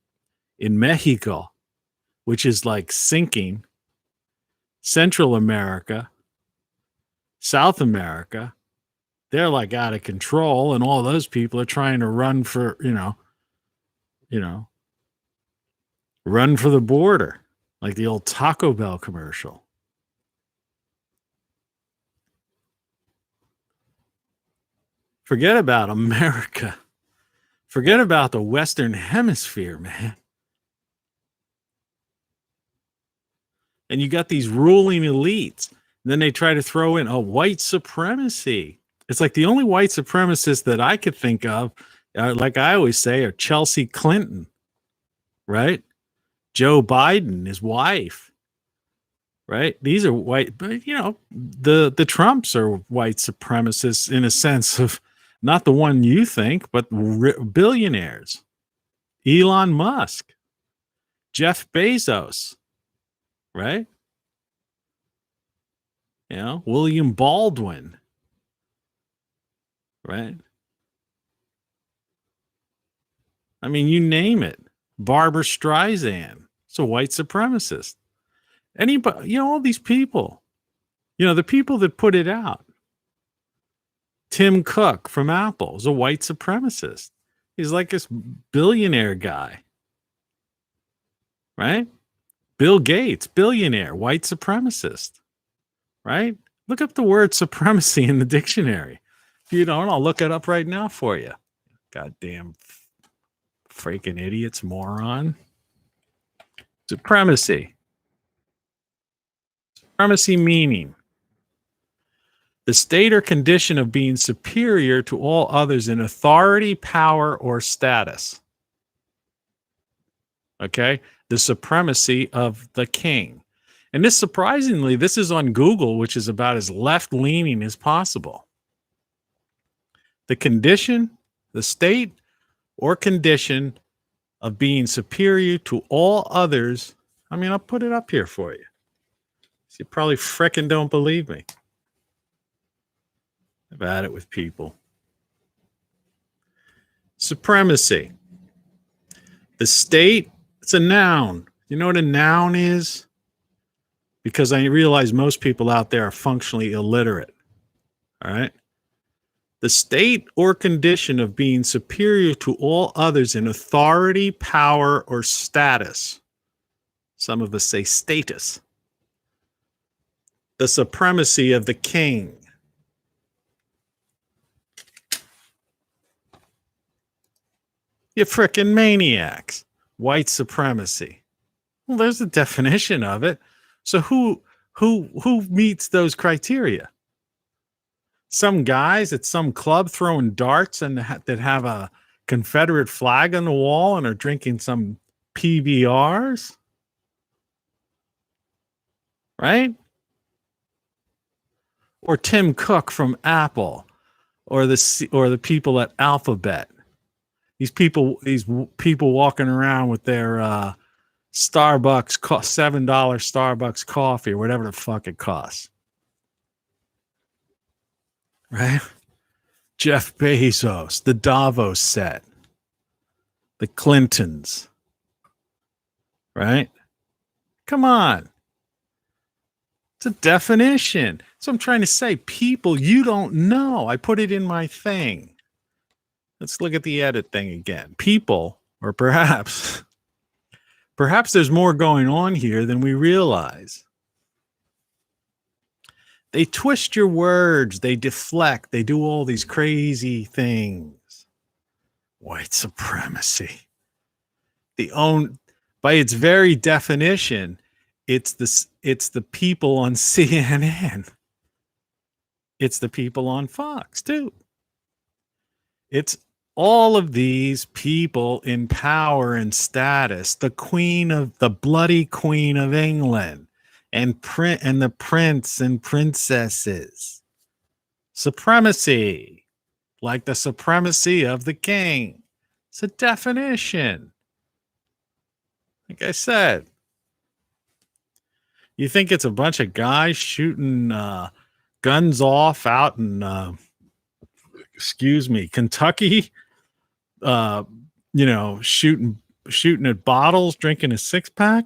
in Mexico, which is like sinking, Central America, South America, they're like out of control, and all those people are trying to run for, run for the border, like the old Taco Bell commercial. Forget about America. Forget about the Western Hemisphere, man. And you got these ruling elites. Then they try to throw in white supremacy. It's like the only white supremacists that I could think of, like I always say, are Chelsea Clinton, right? Joe Biden, his wife, right? These are white, but the Trumps are white supremacists in a sense of not the one you think, but billionaires. Elon Musk, Jeff Bezos, right? William Baldwin, right? I mean, you name it. Barbara Streisand, it's a white supremacist. Anybody, all these people, the people that put it out. Tim Cook from Apple is a white supremacist. He's like this billionaire guy, right? Bill Gates, billionaire, white supremacist, right? Look up the word supremacy in the dictionary. If you don't, I'll look it up right now for you. Goddamn freaking idiots, moron. Supremacy. Supremacy meaning the state or condition of being superior to all others in authority, power, or status. Okay? The supremacy of the king. And this, surprisingly, this is on Google, which is about as left-leaning as possible. The condition, the state or condition of being superior to all others. I mean, I'll put it up here for you. So you probably frickin' don't believe me. I've had it with people. Supremacy. The state, it's a noun. You know what a noun is? Because I realize most people out there are functionally illiterate. All right? The state or condition of being superior to all others in authority, power, or status. Some of us say status. The supremacy of the king. You frickin' maniacs. White supremacy. Well, there's a definition of it. So who meets those criteria? Some guys at some club throwing darts and that have a Confederate flag on the wall and are drinking some PBRs, right? Or Tim Cook from Apple, or the people at Alphabet. These people walking around with their Starbucks $7 Starbucks coffee or whatever the fuck it costs. Right? Jeff Bezos, the Davos set, the Clintons. Right? Come on. It's a definition. So I'm trying to say, people you don't know. I put it in my thing. Let's look at the edit thing again. People, or perhaps there's more going on here than we realize. They twist your words. They deflect. They do all these crazy things. White supremacy. By its very definition, it's the people on CNN. It's the people on Fox too. It's all of these people in power and status, the bloody Queen of England, and the prince and princesses. Supremacy, like the supremacy of the king. It's a definition. Like I said, you think it's a bunch of guys shooting guns off out in Kentucky, shooting at bottles, drinking a 6-pack.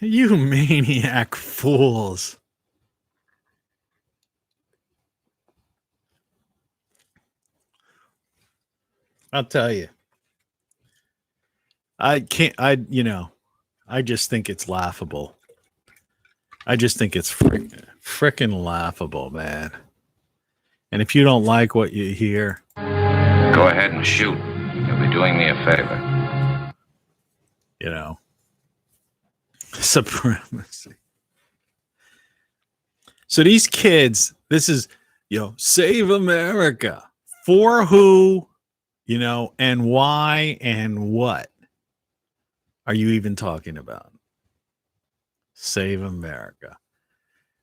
You maniac fools. I'll tell you. I just think it's laughable. I just think it's frickin' laughable, man. And if you don't like what you hear, go ahead and shoot. You'll be doing me a favor. Supremacy. So these kids, this is, save America. For who, and why and what are you even talking about? Save America.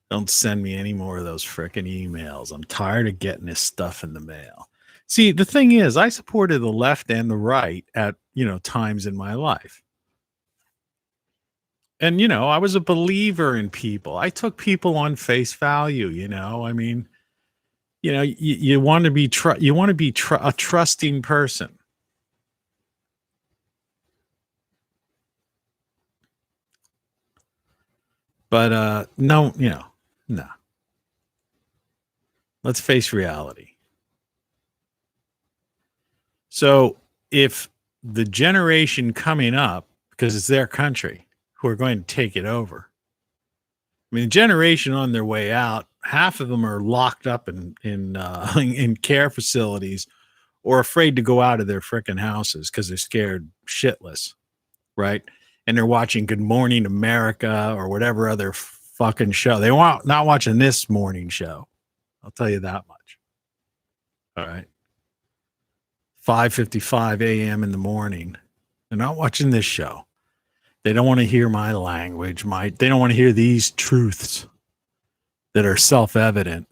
Don't send me any more of those frickin' emails. I'm tired of getting this stuff in the mail. See, the thing is, I supported the left and the right at, times in my life. And, I was a believer in people. I took people on face value, I mean, you want to be a trusting person. But no. Let's face reality. So if the generation coming up, because it's their country, who are going to take it over. I mean, the generation on their way out, half of them are locked up in care facilities or afraid to go out of their frickin' houses because they're scared shitless, right? And they're watching Good Morning America or whatever other fucking show. They want not watching this morning show. I'll tell you that much. All right. 5:55 a.m. in the morning. They're not watching this show. They don't want to hear my language. They don't want to hear these truths that are self-evident.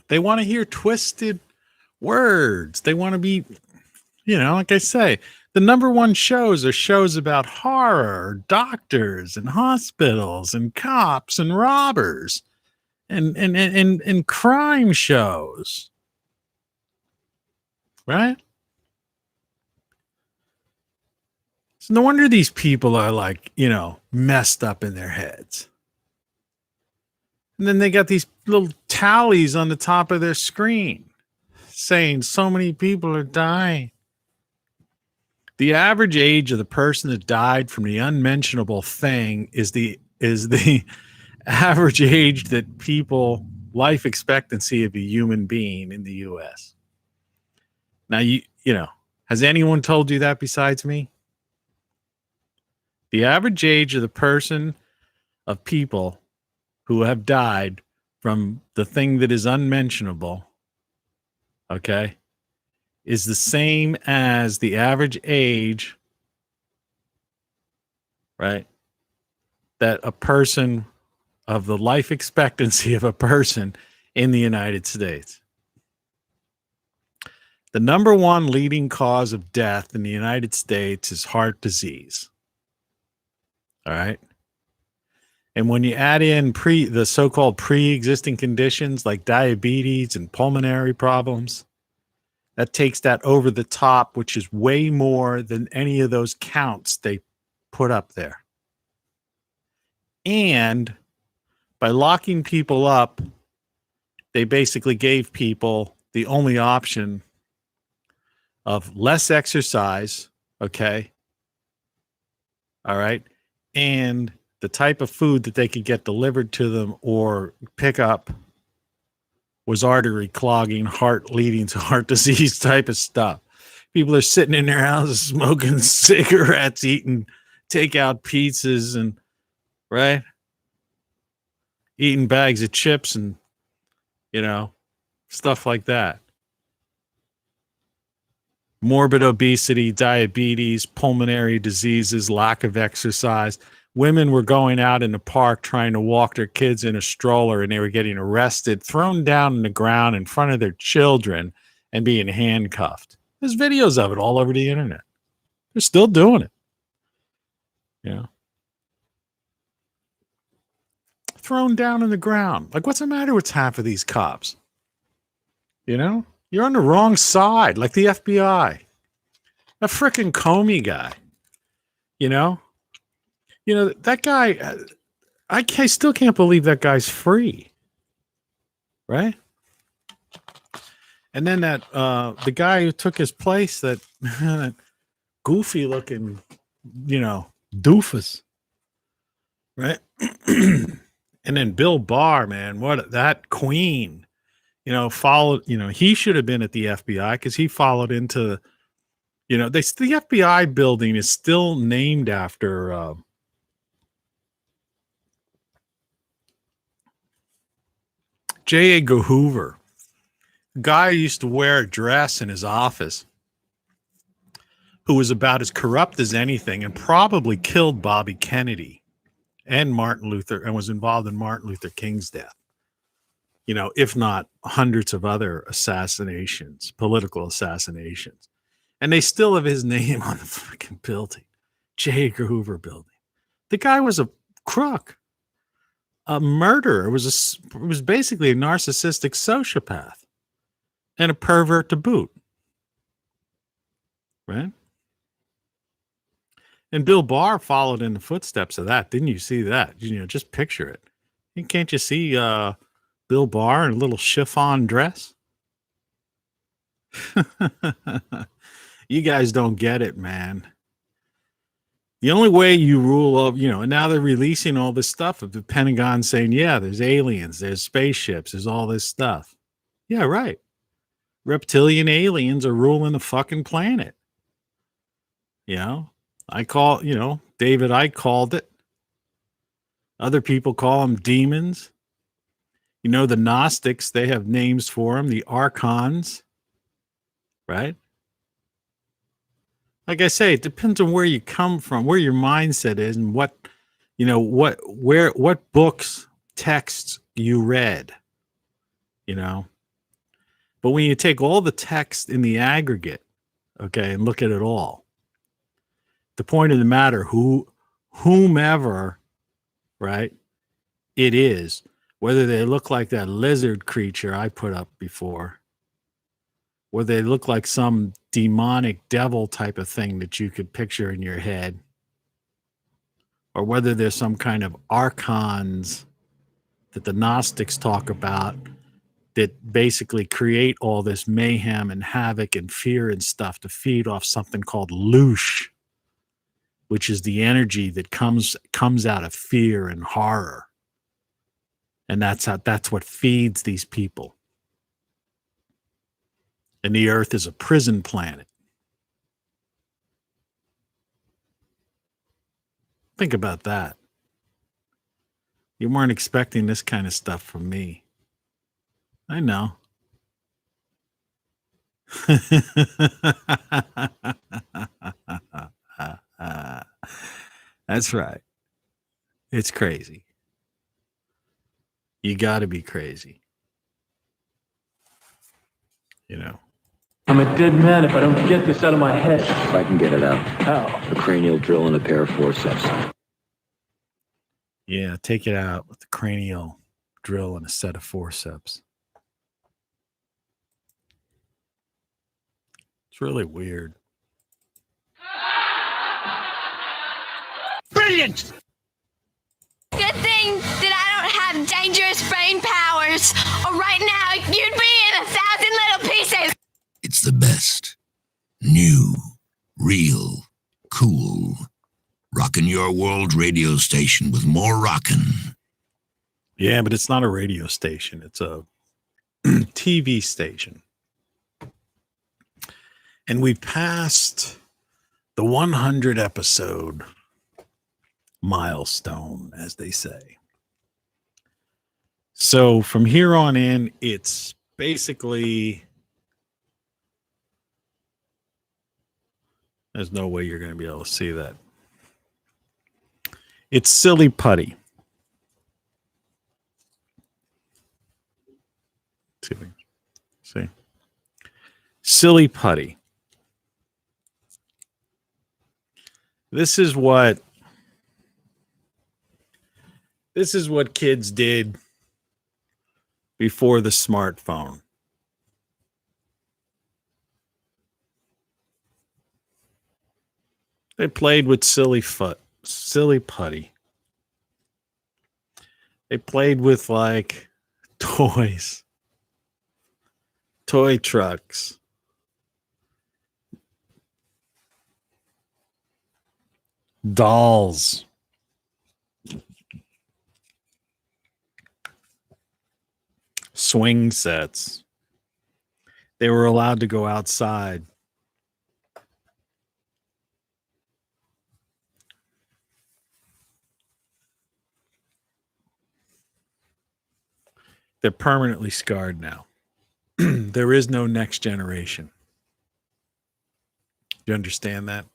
They want to hear twisted words. They want to be, like I say, the number one shows are shows about horror, doctors and hospitals and cops and robbers and crime shows. Right? So no wonder these people are like, messed up in their heads. And then they got these little tallies on the top of their screen saying so many people are dying. The average age of the person that died from the unmentionable thing is the average age that life expectancy of a human being in the U.S. Now, has anyone told you that besides me? The average age of of people who have died from the thing that is unmentionable, okay, is the same as the average age, right, that a person of the life expectancy of a person in the United States. The number one leading cause of death in the United States is heart disease. All right. And when you add in the so-called pre-existing conditions like diabetes and pulmonary problems, that takes that over the top, which is way more than any of those counts they put up there. And by locking people up, they basically gave people the only option of less exercise, okay? All right? And the type of food that they could get delivered to them or pick up was artery clogging, heart leading to heart disease type of stuff. People are sitting in their houses smoking cigarettes, eating takeout pizzas and, right? Eating bags of chips and, stuff like that. Morbid obesity, diabetes, pulmonary diseases, lack of exercise. Women were going out in the park trying to walk their kids in a stroller and they were getting arrested, thrown down on the ground in front of their children and being handcuffed. There's videos of it all over the internet. They're still doing it. Thrown down on the ground. Like, what's the matter with half of these cops? You're on the wrong side, like the FBI. That frickin' Comey guy. That guy, I still can't believe that guy's free. Right? And then that the guy who took his place, that goofy looking, doofus. Right? And then Bill Barr, man, that queen, followed, he should have been at the FBI because he followed into You know, the FBI building is still named after J. Edgar Hoover. Guy used to wear a dress in his office who was about as corrupt as anything and probably killed Bobby Kennedy and Martin Luther and was involved in Martin Luther King's death. You know, if not hundreds of other assassinations, political assassinations. And they still have his name on the fucking building. J. Edgar Hoover building. The guy was a crook, a murderer. It was basically a narcissistic sociopath and a pervert to boot. Right? And Bill Barr followed in the footsteps of that. Didn't you see that? You know, just picture it. Can't you see Bill Barr in a little chiffon dress? You guys don't get it, man. The only way you rule up, you know, and now they're releasing all this stuff of the Pentagon saying, yeah, there's aliens, there's spaceships, there's all this stuff. Yeah, right. Reptilian aliens are ruling the fucking planet. You know, David Icke called it. Other people call them demons. You know, the Gnostics, they have names for them, the Archons, right? Like I say, it depends on where you come from, where your mindset is, and what books, texts you read, you know. But when you take all the text in the aggregate, okay, and look at it all, the point of the matter, whomever, right, it is, whether they look like that lizard creature I put up before, whether they look like some demonic devil type of thing that you could picture in your head, or whether there's some kind of archons that the Gnostics talk about that basically create all this mayhem and havoc and fear and stuff to feed off something called loosh, which is the energy that comes out of fear and horror. And that's what feeds these people. And the earth is a prison planet. Think about that. You weren't expecting this kind of stuff from me. I know. That's right. It's crazy. You got to be crazy. You know. I'm a dead man if I don't get this out of my head. If I can get it out. How? A cranial drill and a pair of forceps. Yeah, take it out with the cranial drill and a set of forceps. It's really weird. Brilliant! Good thing that I don't have dangerous brain powers, or right now you'd be in 1,000 little pieces. It's the best. New. Real. Cool. Rockin' your world radio station with more rockin'. Yeah, but it's not a radio station. It's a TV station. And we passed the 100 episode milestone, as they say. So from here on in, it's basically, there's no way you're going to be able to see that. It's silly putty. See? Silly putty. This is what kids did before the smartphone. They played with silly putty. They played with like toys, toy trucks. Dolls. Swing sets. They were allowed to go outside. They're permanently scarred now. There is no next generation. Do you understand that?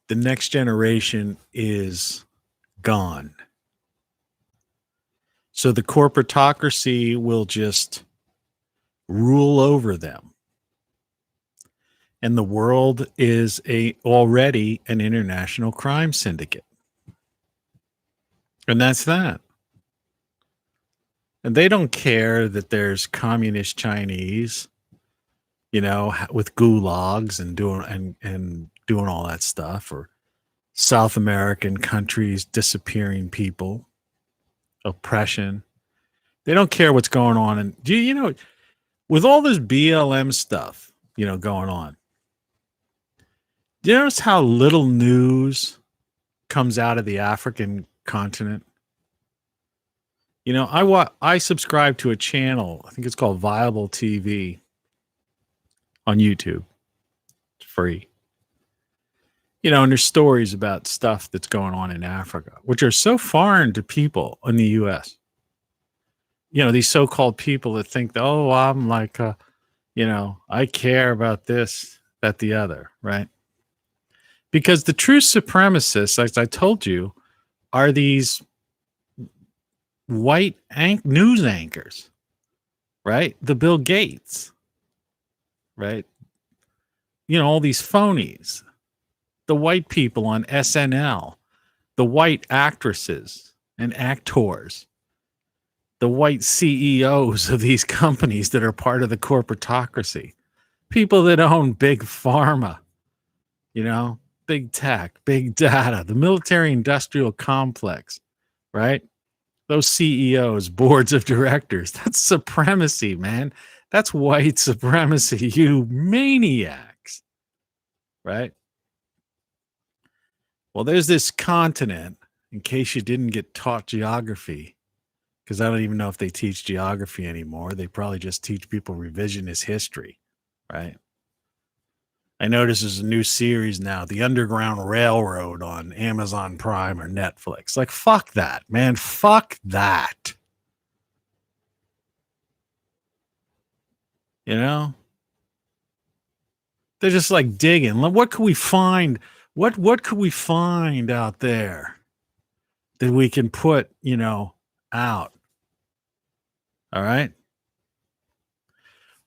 The next generation is gone. So the corporatocracy will just rule over them. And the world is already an international crime syndicate. And that's that. And they don't care that there's communist Chinese, with gulags and doing all that stuff, or South American countries disappearing people, oppression. They don't care what's going on. And with all this BLM stuff, going on, do you notice how little news comes out of the African continent? I subscribe to a channel, I think it's called Viable TV on YouTube. It's free. And there's stories about stuff that's going on in Africa, which are so foreign to people in the U.S. These so-called people that think, oh, I'm like, I care about this, that, the other, right? Because the true supremacists, as I told you, are these white news anchors, right? The Bill Gates, right? All these phonies, the white people on SNL, the white actresses and actors, the white CEOs of these companies that are part of the corporatocracy, people that own big pharma, big tech, big data, the military industrial complex, right? Those CEOs, boards of directors, that's supremacy, man. That's white supremacy, you maniacs, right? Well, there's this continent, in case you didn't get taught geography, because I don't even know if they teach geography anymore. They probably just teach people revisionist history, right? I notice there's a new series now, The Underground Railroad, on Amazon Prime or Netflix. Like, fuck that, man. Fuck that. They're just like digging. What could we find? What could we find out there that we can put, out? All right.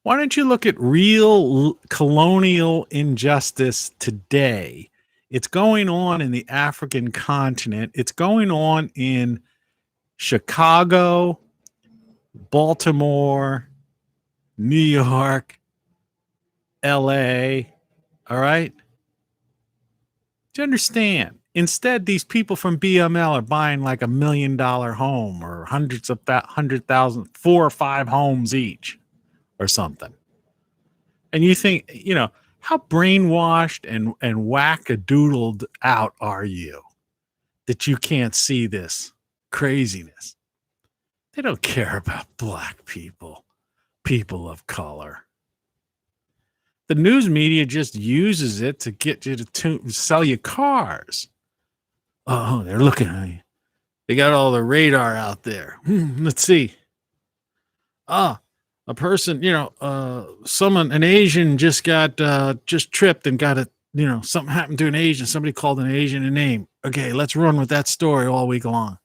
Why don't you look at real colonial injustice today? It's going on in the African continent. It's going on in Chicago, Baltimore, New York, LA. All right. Do you understand? Instead, these people from BML are buying like $1 million home, or hundreds of 100,000, 4 or 5 homes each, or something. And you think, how brainwashed and wackadoodled out are you that you can't see this craziness? They don't care about black people, people of color. The news media just uses it to get you to sell you cars. Oh, they're looking at you. They got all the radar out there. Let's see. A person, an Asian just tripped and got something happened to an Asian. Somebody called an Asian a name. Okay, let's run with that story all week long.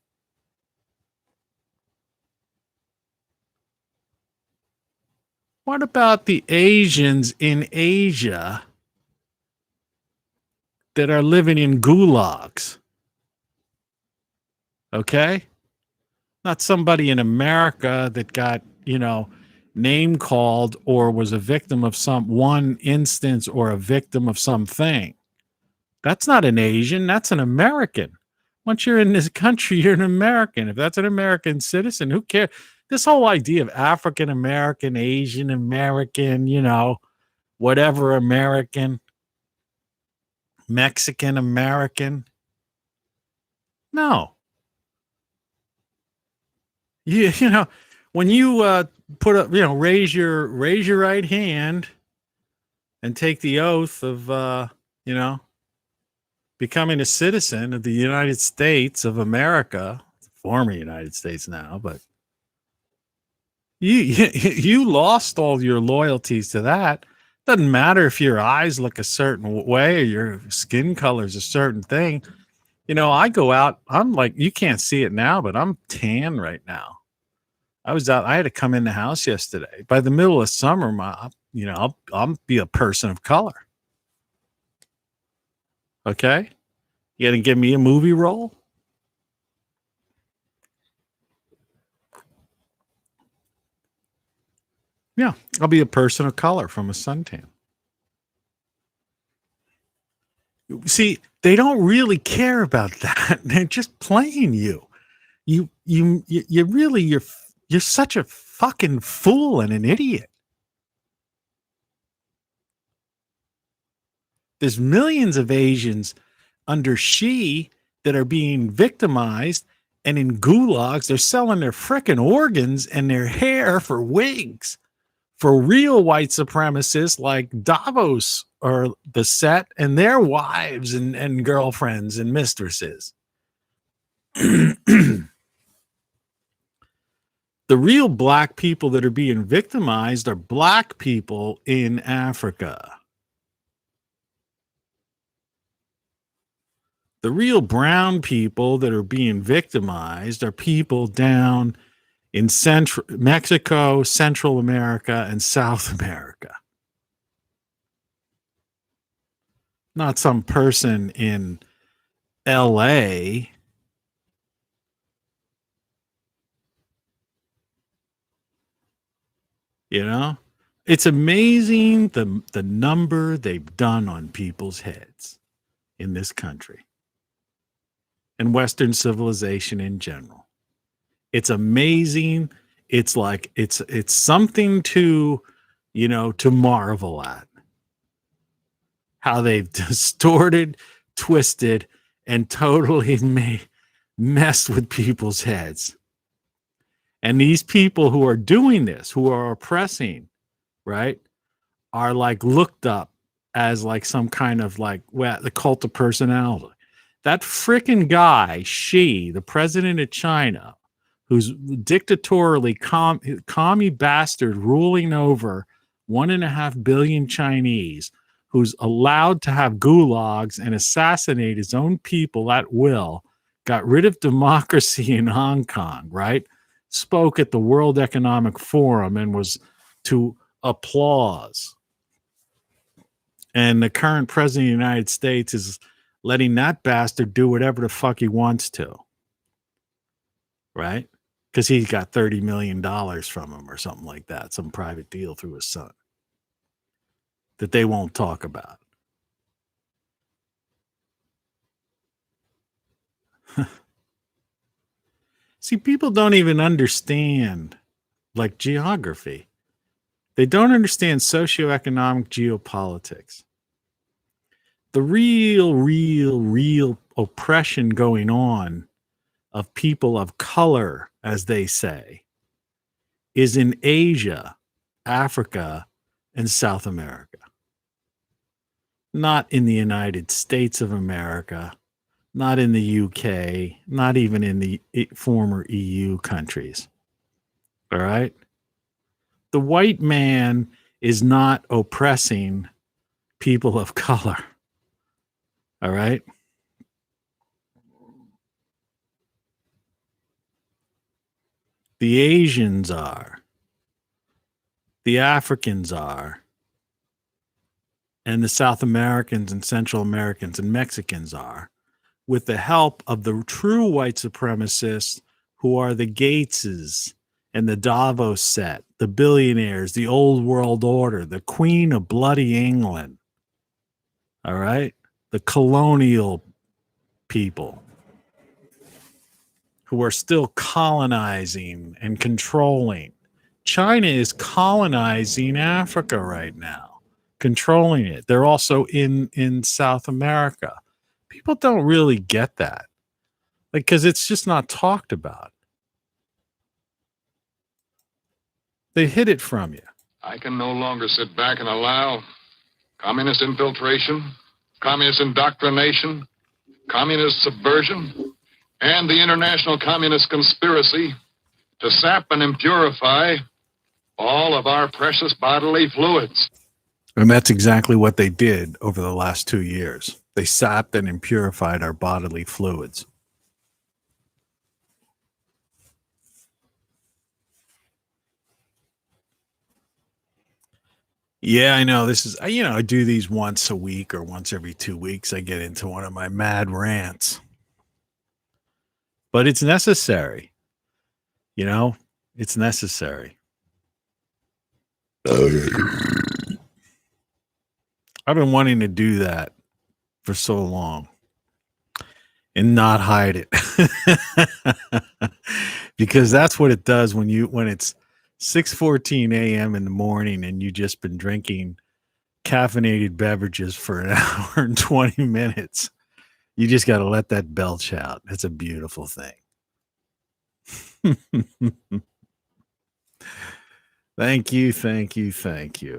What about the Asians in Asia that are living in gulags? Okay? Not somebody in America that got, name called or was a victim of some one instance or a victim of something. That's not an Asian. That's an American. Once you're in this country, you're an American. If that's an American citizen, who cares? This whole idea of African American, Asian American, whatever American, Mexican American. No. When you put up, raise your right hand and take the oath of, becoming a citizen of the United States of America, former United States now, but You lost all your loyalties to that. Doesn't matter if your eyes look a certain way or your skin color is a certain thing. You know, I go out, I'm like, you can't see it now, but I'm tan right now. I was out, I had to come in the house yesterday. By the middle of summer, I'll be a person of color. Okay? You gonna give me a movie role? Yeah, I'll be a person of color from a suntan. See, they don't really care about that. They're just playing you. You're such a fucking fool and an idiot. There's millions of Asians under Xi that are being victimized, and in gulags, they're selling their frickin' organs and their hair for wigs for real white supremacists like Davos or the set and their wives and girlfriends and mistresses. The real black people that are being victimized are black people in Africa. The real brown people that are being victimized are people down in Mexico, Central America, and South America. Not some person in LA. You know? It's amazing the number they've done on people's heads in this country and Western civilization in general. It's amazing. It's like it's something to, to marvel at. How they've distorted, twisted, and totally messed with people's heads. And these people who are doing this, who are oppressing, right, are like looked up as like some kind of like the cult of personality. That freaking guy, Xi, the president of China, who's dictatorially commie bastard ruling over 1.5 billion Chinese, who's allowed to have gulags and assassinate his own people at will, got rid of democracy in Hong Kong, right? Spoke at the World Economic Forum and was to applause. And the current president of the United States is letting that bastard do whatever the fuck he wants to. Right? Because he got $30 million from him or something like that, some private deal through his son that they won't talk about. See, people don't even understand like geography. They don't understand socioeconomic geopolitics. The real oppression going on of people of color, as they say, is in Asia, Africa, and South America. Not in the United States of America, not in the UK, not even in the former EU countries. All right? The white man is not oppressing people of color. All right? The Asians are. The Africans are. And the South Americans and Central Americans and Mexicans are, with the help of the true white supremacists who are the Gateses and the Davos set, the billionaires, the old world order, the Queen of bloody England. All right? The colonial people who are still colonizing and controlling. China is colonizing Africa right now, controlling it. They're also in South America. People don't really get that, because it's just not talked about. They hid it from you. I can no longer sit back and allow communist infiltration, communist indoctrination, communist subversion, and the international communist conspiracy to sap and impurify all of our precious bodily fluids. And that's exactly what they did over the last 2 years. They sapped and impurified our bodily fluids. Yeah, I know. This is, I do these once a week or once every 2 weeks. I get into one of my mad rants. But it's necessary. It's necessary. I've been wanting to do that for so long and not hide it. Because that's what it does when it's 6:14 a.m. in the morning and you've just been drinking caffeinated beverages for an hour and 20 minutes. You just got to let that belch out. It's a beautiful thing. Thank you.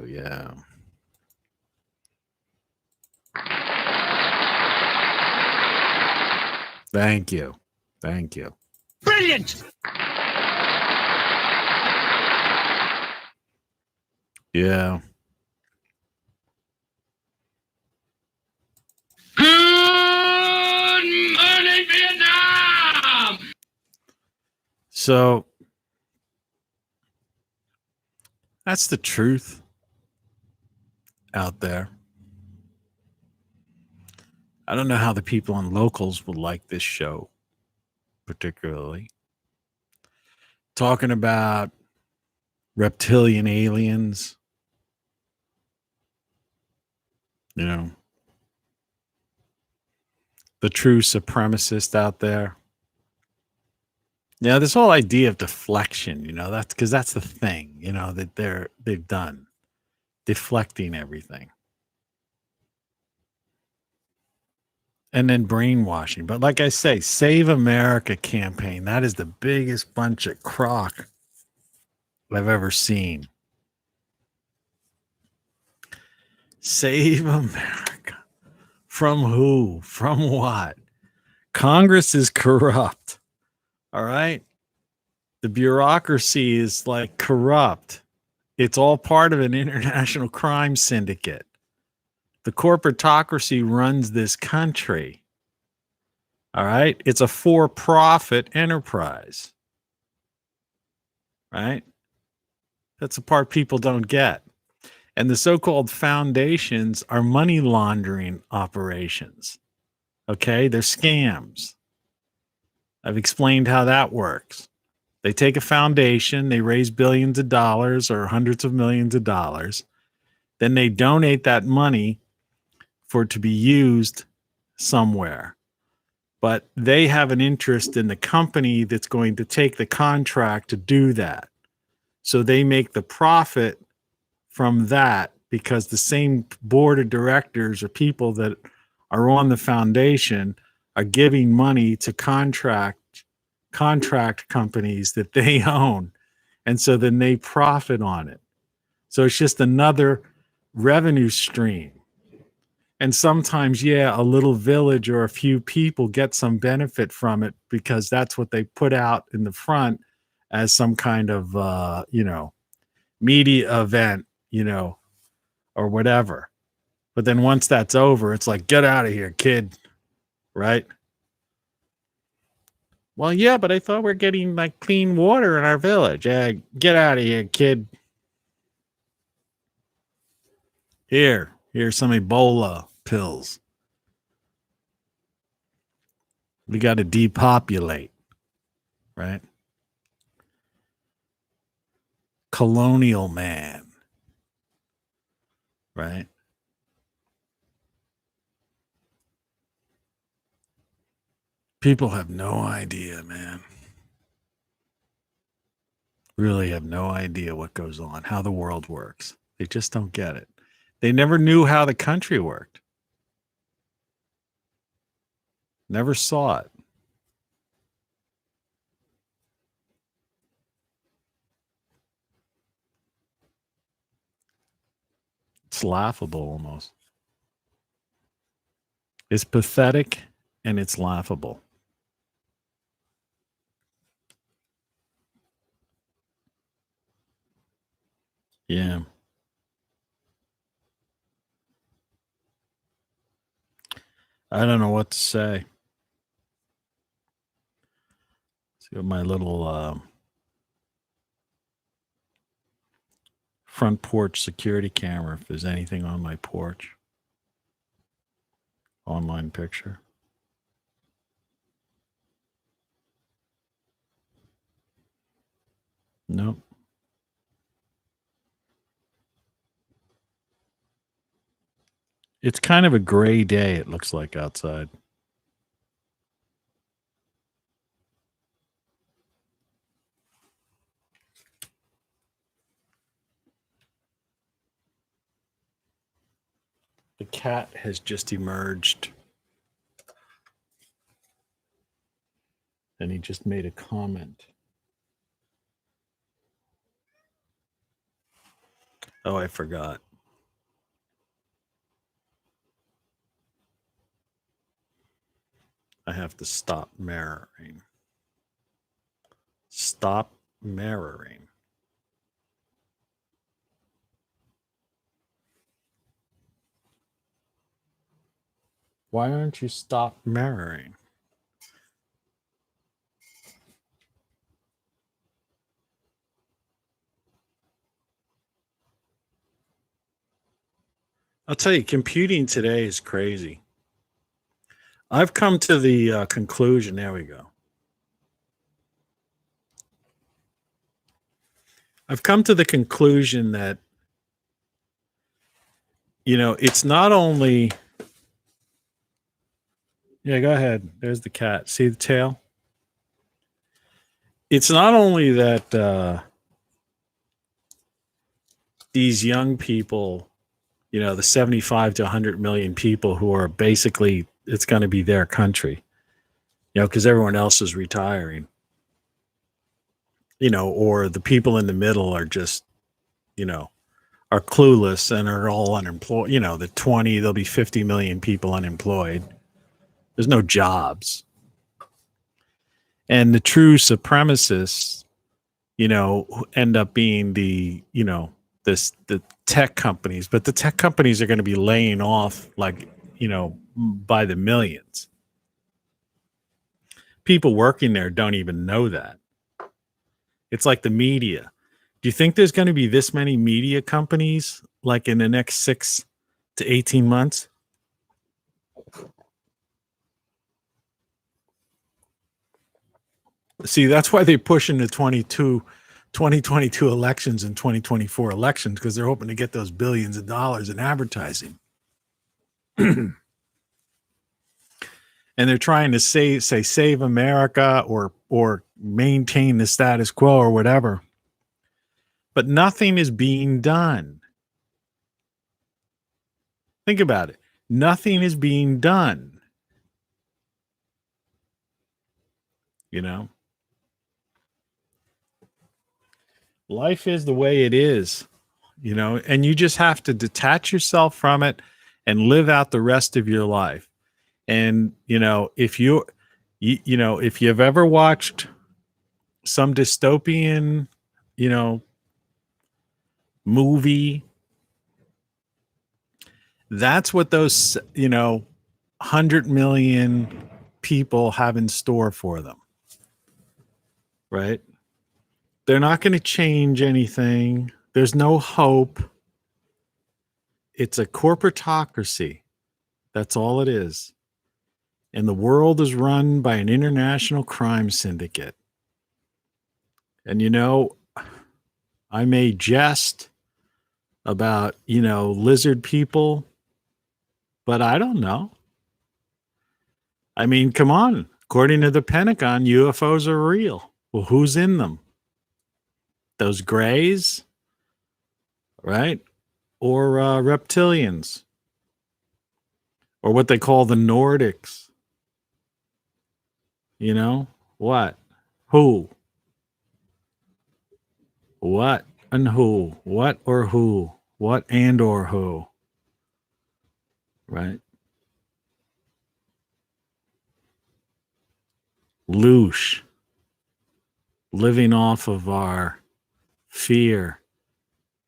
Yeah. Thank you. Brilliant! Yeah. Good morning, Vietnam! So that's the truth out there. I don't know how the people on Locals would like this show, particularly. Talking about reptilian aliens, the true supremacist out there. Yeah, this whole idea of deflection, that's because that's the thing, that they've done, deflecting everything. And then brainwashing. But like I say, Save America campaign, that is the biggest bunch of crock I've ever seen. Save America. From who? From what? Congress is corrupt. All right? The bureaucracy is like corrupt. It's all part of an international crime syndicate. The corporatocracy runs this country. All right? It's a for-profit enterprise. Right? That's the part people don't get. And the so-called foundations are money laundering operations. Okay? They're scams. I've explained how that works. They take a foundation, they raise billions of dollars or hundreds of millions of dollars. Then they donate that money for it to be used somewhere. But they have an interest in the company that's going to take the contract to do that. So they make the profit from that because the same board of directors or people that are on the foundation are giving money to contract companies that they own. And so then they profit on it. So it's just another revenue stream. And sometimes, a little village or a few people get some benefit from it because that's what they put out in the front as some kind of, media event, or whatever. But then once that's over, it's like, get out of here, kid. Right? Well, yeah, but I thought we're getting like clean water in our village. Get out of here, kid. Here's some Ebola pills. We got to depopulate, right? Colonial man, right? People have no idea, man. Really have no idea what goes on, how the world works. They just don't get it. They never knew how the country worked. Never saw it. It's laughable almost. It's pathetic and it's laughable. Yeah. I don't know what to say. See what my little front porch security camera, if there's anything on my porch. Online picture. Nope. It's kind of a gray day, it looks like outside. The cat has just emerged. And he just made a comment. Oh, I forgot. I have to stop mirroring. Stop mirroring. Why aren't you stop mirroring? I'll tell you, computing today is crazy. I've come to the conclusion. There we go. I've come to the conclusion that, you know, it's not only. Yeah, go ahead. There's the cat. See the tail? It's not only that these young people, you know, the 75 to 100 million people who are basically, it's going to be their country, you know, because everyone else is retiring, you know, or the people in the middle are just, you know, are clueless and are all unemployed. You know, there'll be 50 million people unemployed. There's no jobs. And the true supremacists, you know, end up being the, you know, the tech companies, but the tech companies are going to be laying off, like, you know, by the millions. People working there don't even know that. It's like the media. Do you think there's going to be this many media companies like in the next 6 to 18 months? See, that's why they're pushing the 2022 elections and 2024 elections, because they're hoping to get those billions of dollars in advertising. And they're trying to save America or maintain the status quo or whatever. But nothing is being done. Think about it. Nothing is being done. You know? Life is the way it is, you know, and you just have to detach yourself from it and live out the rest of your life. And, you know, if you know, if you've ever watched some dystopian, you know, movie, that's what those, you know, 100 million people have in store for them. Right? They're not going to change anything. There's no hope. It's a corporatocracy. That's all it is. And the world is run by an international crime syndicate. And, you know, I may jest about, you know, lizard people, but I don't know. I mean, come on. According to the Pentagon, UFOs are real. Well, who's in them? Those grays, right? Or reptilians, or what they call the Nordics. You know, what? Who? What and who? What or who? What and or who? Right? Loosh. Living off of our fear,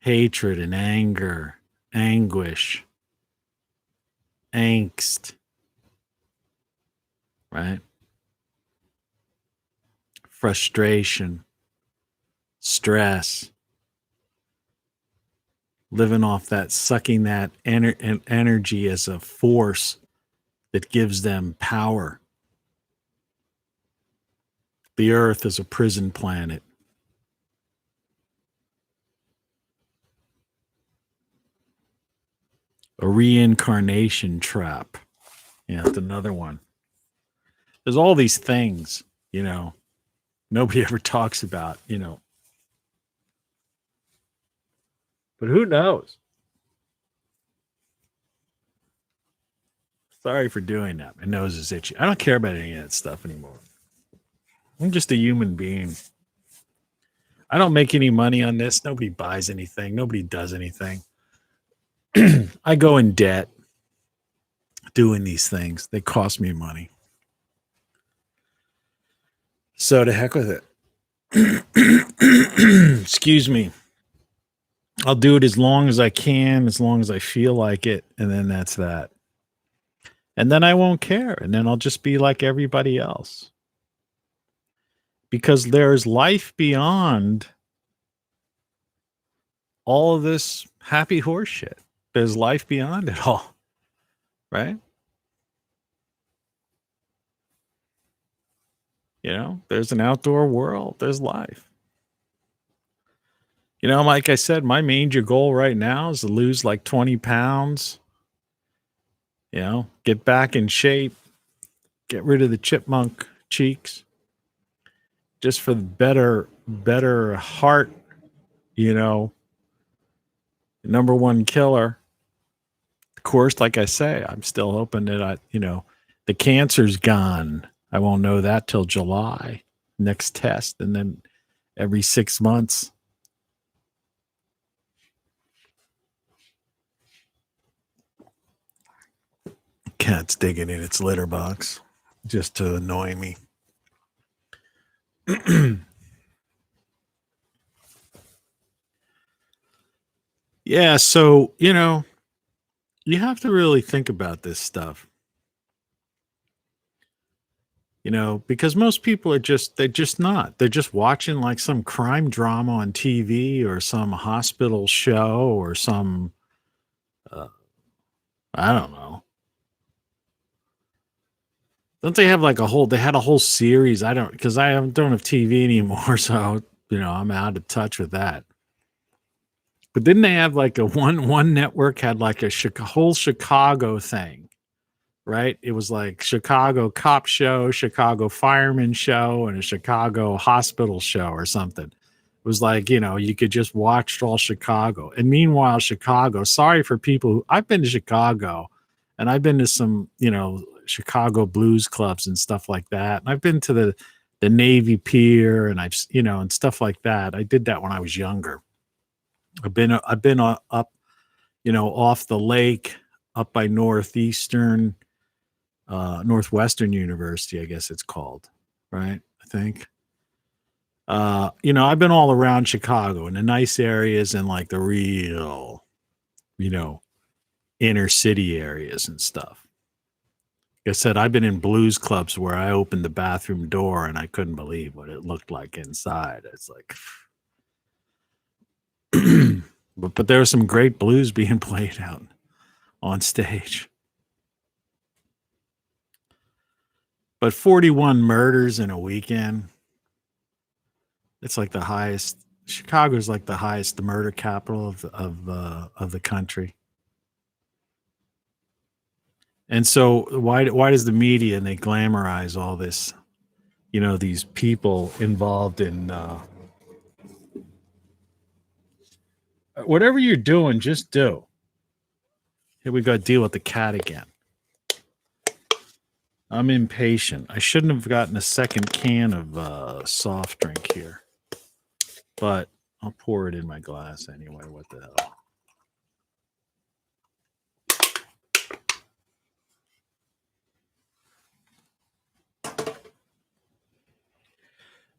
hatred and anger, anguish, angst, right? Frustration, stress, living off that, sucking that energy as a force that gives them power. The earth is a prison planet. A reincarnation trap. Yeah, that's another one. There's all these things, nobody ever talks about, But who knows? Sorry for doing that. My nose is itchy. I don't care about any of that stuff anymore. I'm just a human being. I don't make any money on this. Nobody buys anything. Nobody does anything. I go in debt doing these things. They cost me money. So to heck with it. Excuse me. I'll do it as long as I can, as long as I feel like it, and then that's that. And then I won't care, and then I'll just be like everybody else. Because there's life beyond all of this happy horse shit. There's life beyond it all, right? There's an outdoor world. There's life. Like I said, my major goal right now is to lose like 20 pounds. Get back in shape. Get rid of the chipmunk cheeks. Just for the better heart, number one killer. Of course, like I say, I'm still hoping that the cancer's gone. I won't know that till July, next test, and then every 6 months. Cat's digging in its litter box just to annoy me. Yeah, so, you have to really think about this stuff. Because most people they're just not. They're just watching like some crime drama on TV or some hospital show or some, I don't know. Don't they have like they had a whole series? Because I don't have TV anymore. So, I'm out of touch with that. But didn't they have like one network had like a whole Chicago thing, right? It was like Chicago cop show, Chicago fireman show, and a Chicago hospital show or something. It was like, you could just watch all Chicago. And meanwhile, Chicago, sorry for people I've been to Chicago and I've been to some, Chicago blues clubs and stuff like that. And I've been to the Navy Pier and and stuff like that. I did that when I was younger. I've been up, off the lake, up by Northwestern University, I guess it's called, right? I think. I've been all around Chicago in the nice areas and like the real, inner city areas and stuff. Like I said, I've been in blues clubs where I opened the bathroom door and I couldn't believe what it looked like inside. It's like, but there was some great blues being played out on stage. But 41 murders in a weekend. It's like the highest. Chicago's like the highest murder capital of the country. And so why does the media and they glamorize all this? These people involved in whatever you're doing, just do. Here we got to deal with the cat again. I'm impatient. I shouldn't have gotten a second can of soft drink here. But I'll pour it in my glass anyway. What the hell?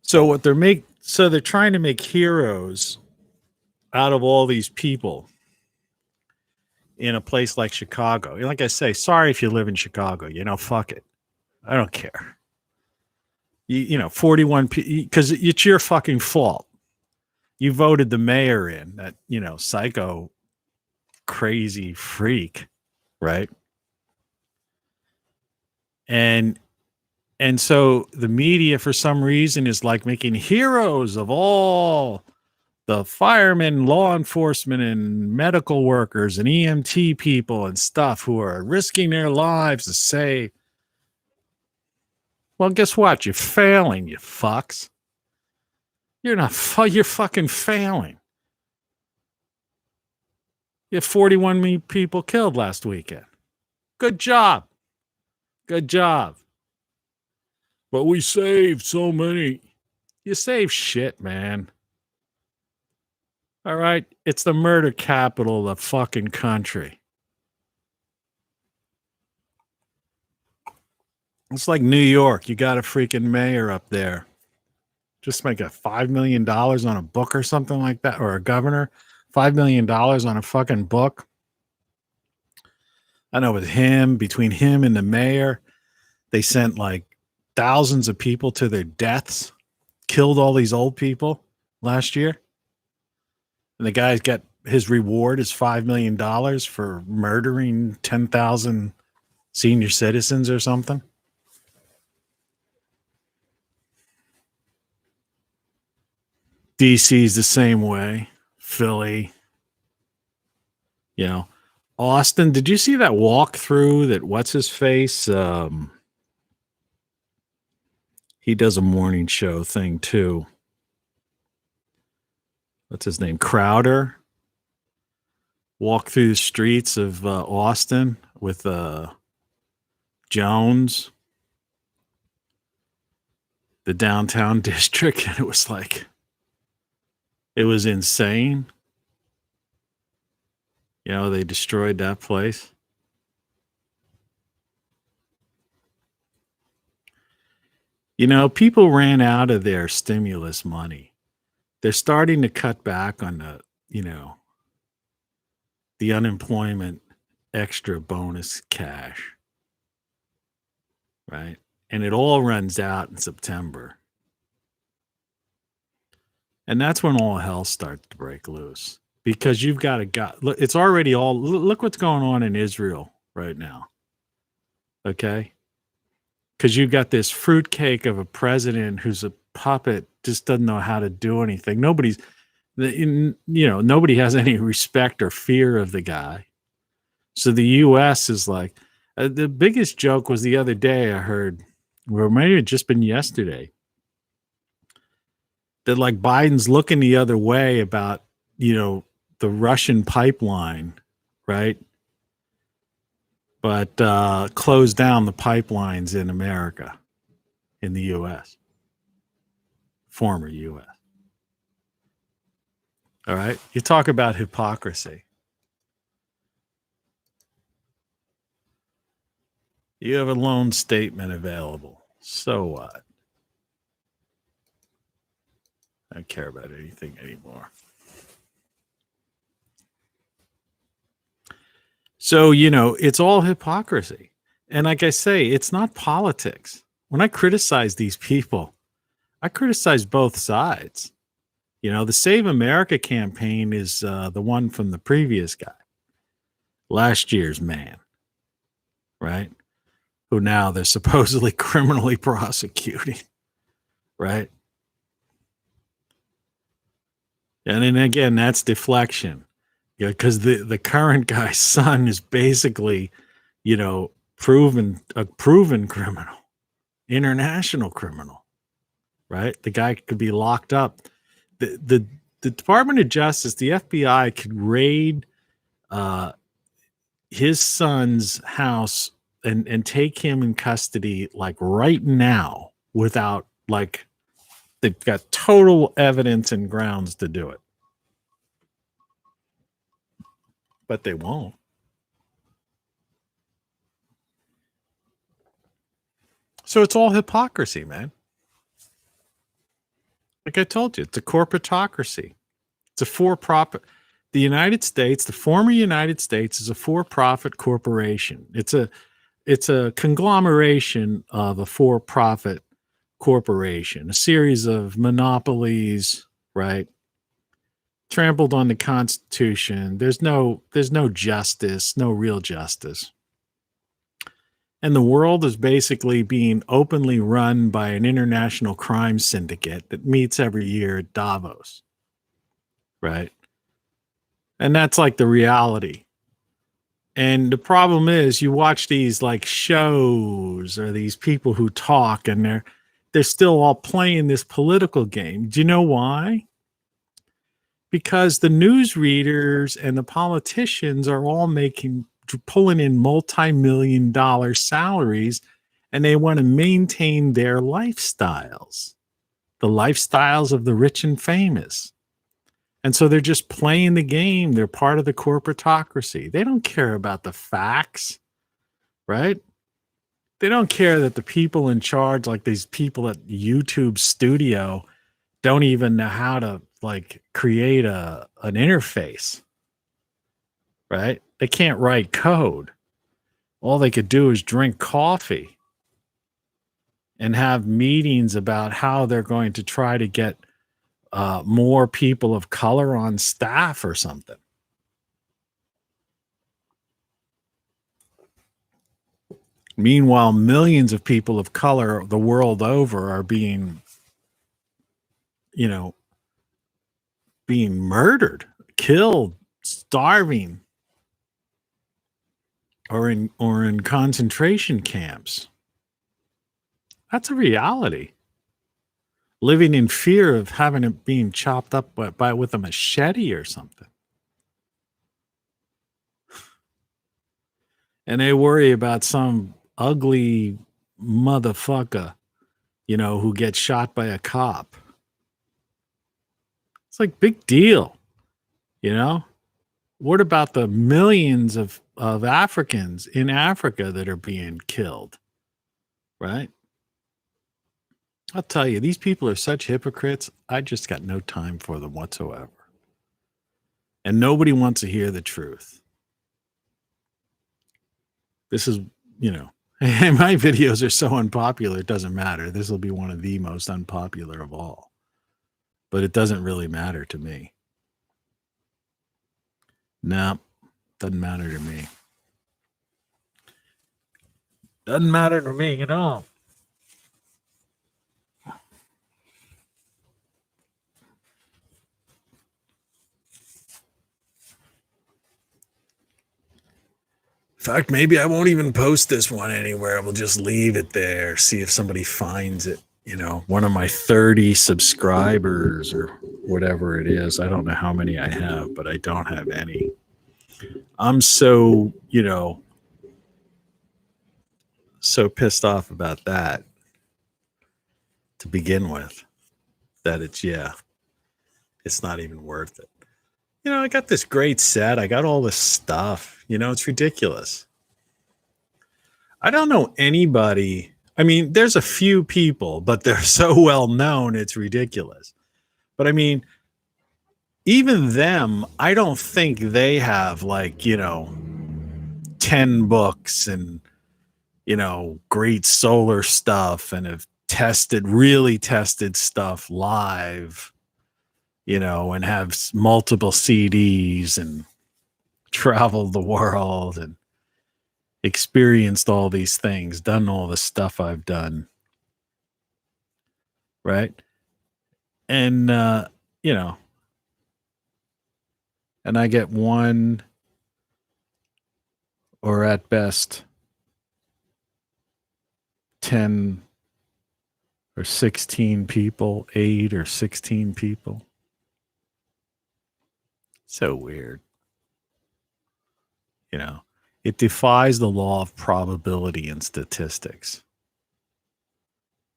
So they're trying to make heroes out of all these people in a place like Chicago. Like I say, sorry if you live in Chicago, fuck it. I don't care. 41 because it's your fucking fault. You voted the mayor in, that, psycho crazy freak, right? And so the media, for some reason, is like making heroes of all the firemen, law enforcement, and medical workers and EMT people and stuff who are risking their lives to save. Well, guess what? You're failing, you fucks. You're fucking failing. You had 41 people killed last weekend. Good job. Good job. But we saved so many. You saved shit, man. All right? It's the murder capital of the fucking country. It's like New York. You got a freaking mayor up there. Just make a $5 million on a book or something like that, or a governor. $5 million on a fucking book. I know with him, between him and the mayor, they sent like thousands of people to their deaths, killed all these old people last year. And the guy's got his reward is $5 million for murdering 10,000 senior citizens or something. DC's the same way. Philly. Austin, did you see that walkthrough that what's his face? He does a morning show thing too. What's his name? Crowder. Walk through the streets of Austin with Jones, the downtown district, and it was insane. They destroyed that place. People ran out of their stimulus money. They're starting to cut back on the unemployment extra bonus cash. Right? And it all runs out in September. And that's when all hell starts to break loose. Because you've got look, it's already look what's going on in Israel right now. Okay? Because you've got this fruitcake of a president who's a puppet, just doesn't know how to do anything. Nobody has any respect or fear of the guy. So the U.S. is like, the biggest joke was the other day I heard, or maybe it just been yesterday, that like Biden's looking the other way about, the Russian pipeline, right? But close down the pipelines in America, in the U.S., former U.S. All right? You talk about hypocrisy. You have a loan statement available. So what? I don't care about anything anymore. So, it's all hypocrisy. And like I say, it's not politics. When I criticize these people, I criticize both sides. The Save America campaign is the one from the previous guy, last year's man, right? Who now they're supposedly criminally prosecuting, right? And then again, that's deflection. Because the current guy's son is basically, a proven criminal, international criminal, right? The guy could be locked up. The Department of Justice, the FBI, could raid his son's house and take him in custody like right now without they've got total evidence and grounds to do it. But they won't. So it's all hypocrisy, man. Like I told you, it's a corporatocracy. It's a for-profit. The United States, the former United States, is a for-profit corporation. It's a conglomeration of a for-profit corporation, a series of monopolies, right? Trampled on the Constitution. There's no justice, no real justice. And the world is basically being openly run by an international crime syndicate that meets every year at Davos, right? And that's like the reality. And the problem is you watch these like shows or these people who talk and they're still all playing this political game. Do you know why? Because the newsreaders and the politicians are all pulling in multi-million-dollar salaries, and they want to maintain their lifestyles, the lifestyles of the rich and famous. And so they're just playing the game. They're part of the corporatocracy. They don't care about the facts, right? They don't care that the people in charge, like these people at YouTube studio, don't even know how to like create an interface, right? They can't write code. All they could do is drink coffee and have meetings about how they're going to try to get more people of color on staff or something. Meanwhile, millions of people of color the world over are being murdered, killed, starving, or in concentration camps. That's a reality. Living in fear of having it being chopped up with a machete or something. And they worry about some ugly motherfucker, who gets shot by a cop. It's like big deal, What about the millions of Africans in Africa that are being killed, right? I'll tell you, these people are such hypocrites. I just got no time for them whatsoever. And nobody wants to hear the truth. This is, my videos are so unpopular, it doesn't matter. This will be one of the most unpopular of all. But it doesn't really matter to me. No, doesn't matter to me. Doesn't matter to me at all. In fact, maybe I won't even post this one anywhere. We'll just leave it there, see if somebody finds it. One of my 30 subscribers or whatever it is. I don't know how many I have, but I don't have any. I'm so, so pissed off about that to begin with that it's not even worth it. I got this great set. I got all this stuff. It's ridiculous. I don't know anybody. I mean, there's a few people, but they're so well known, it's ridiculous. But I mean, even them, I don't think they have 10 books and, great solar stuff and have really tested stuff live, and have multiple CDs and traveled the world and experienced all these things, done all the stuff I've done. Right. And, and I get one or at best 10 or 16 people, 8 or 16 people. So weird. It defies the law of probability and statistics.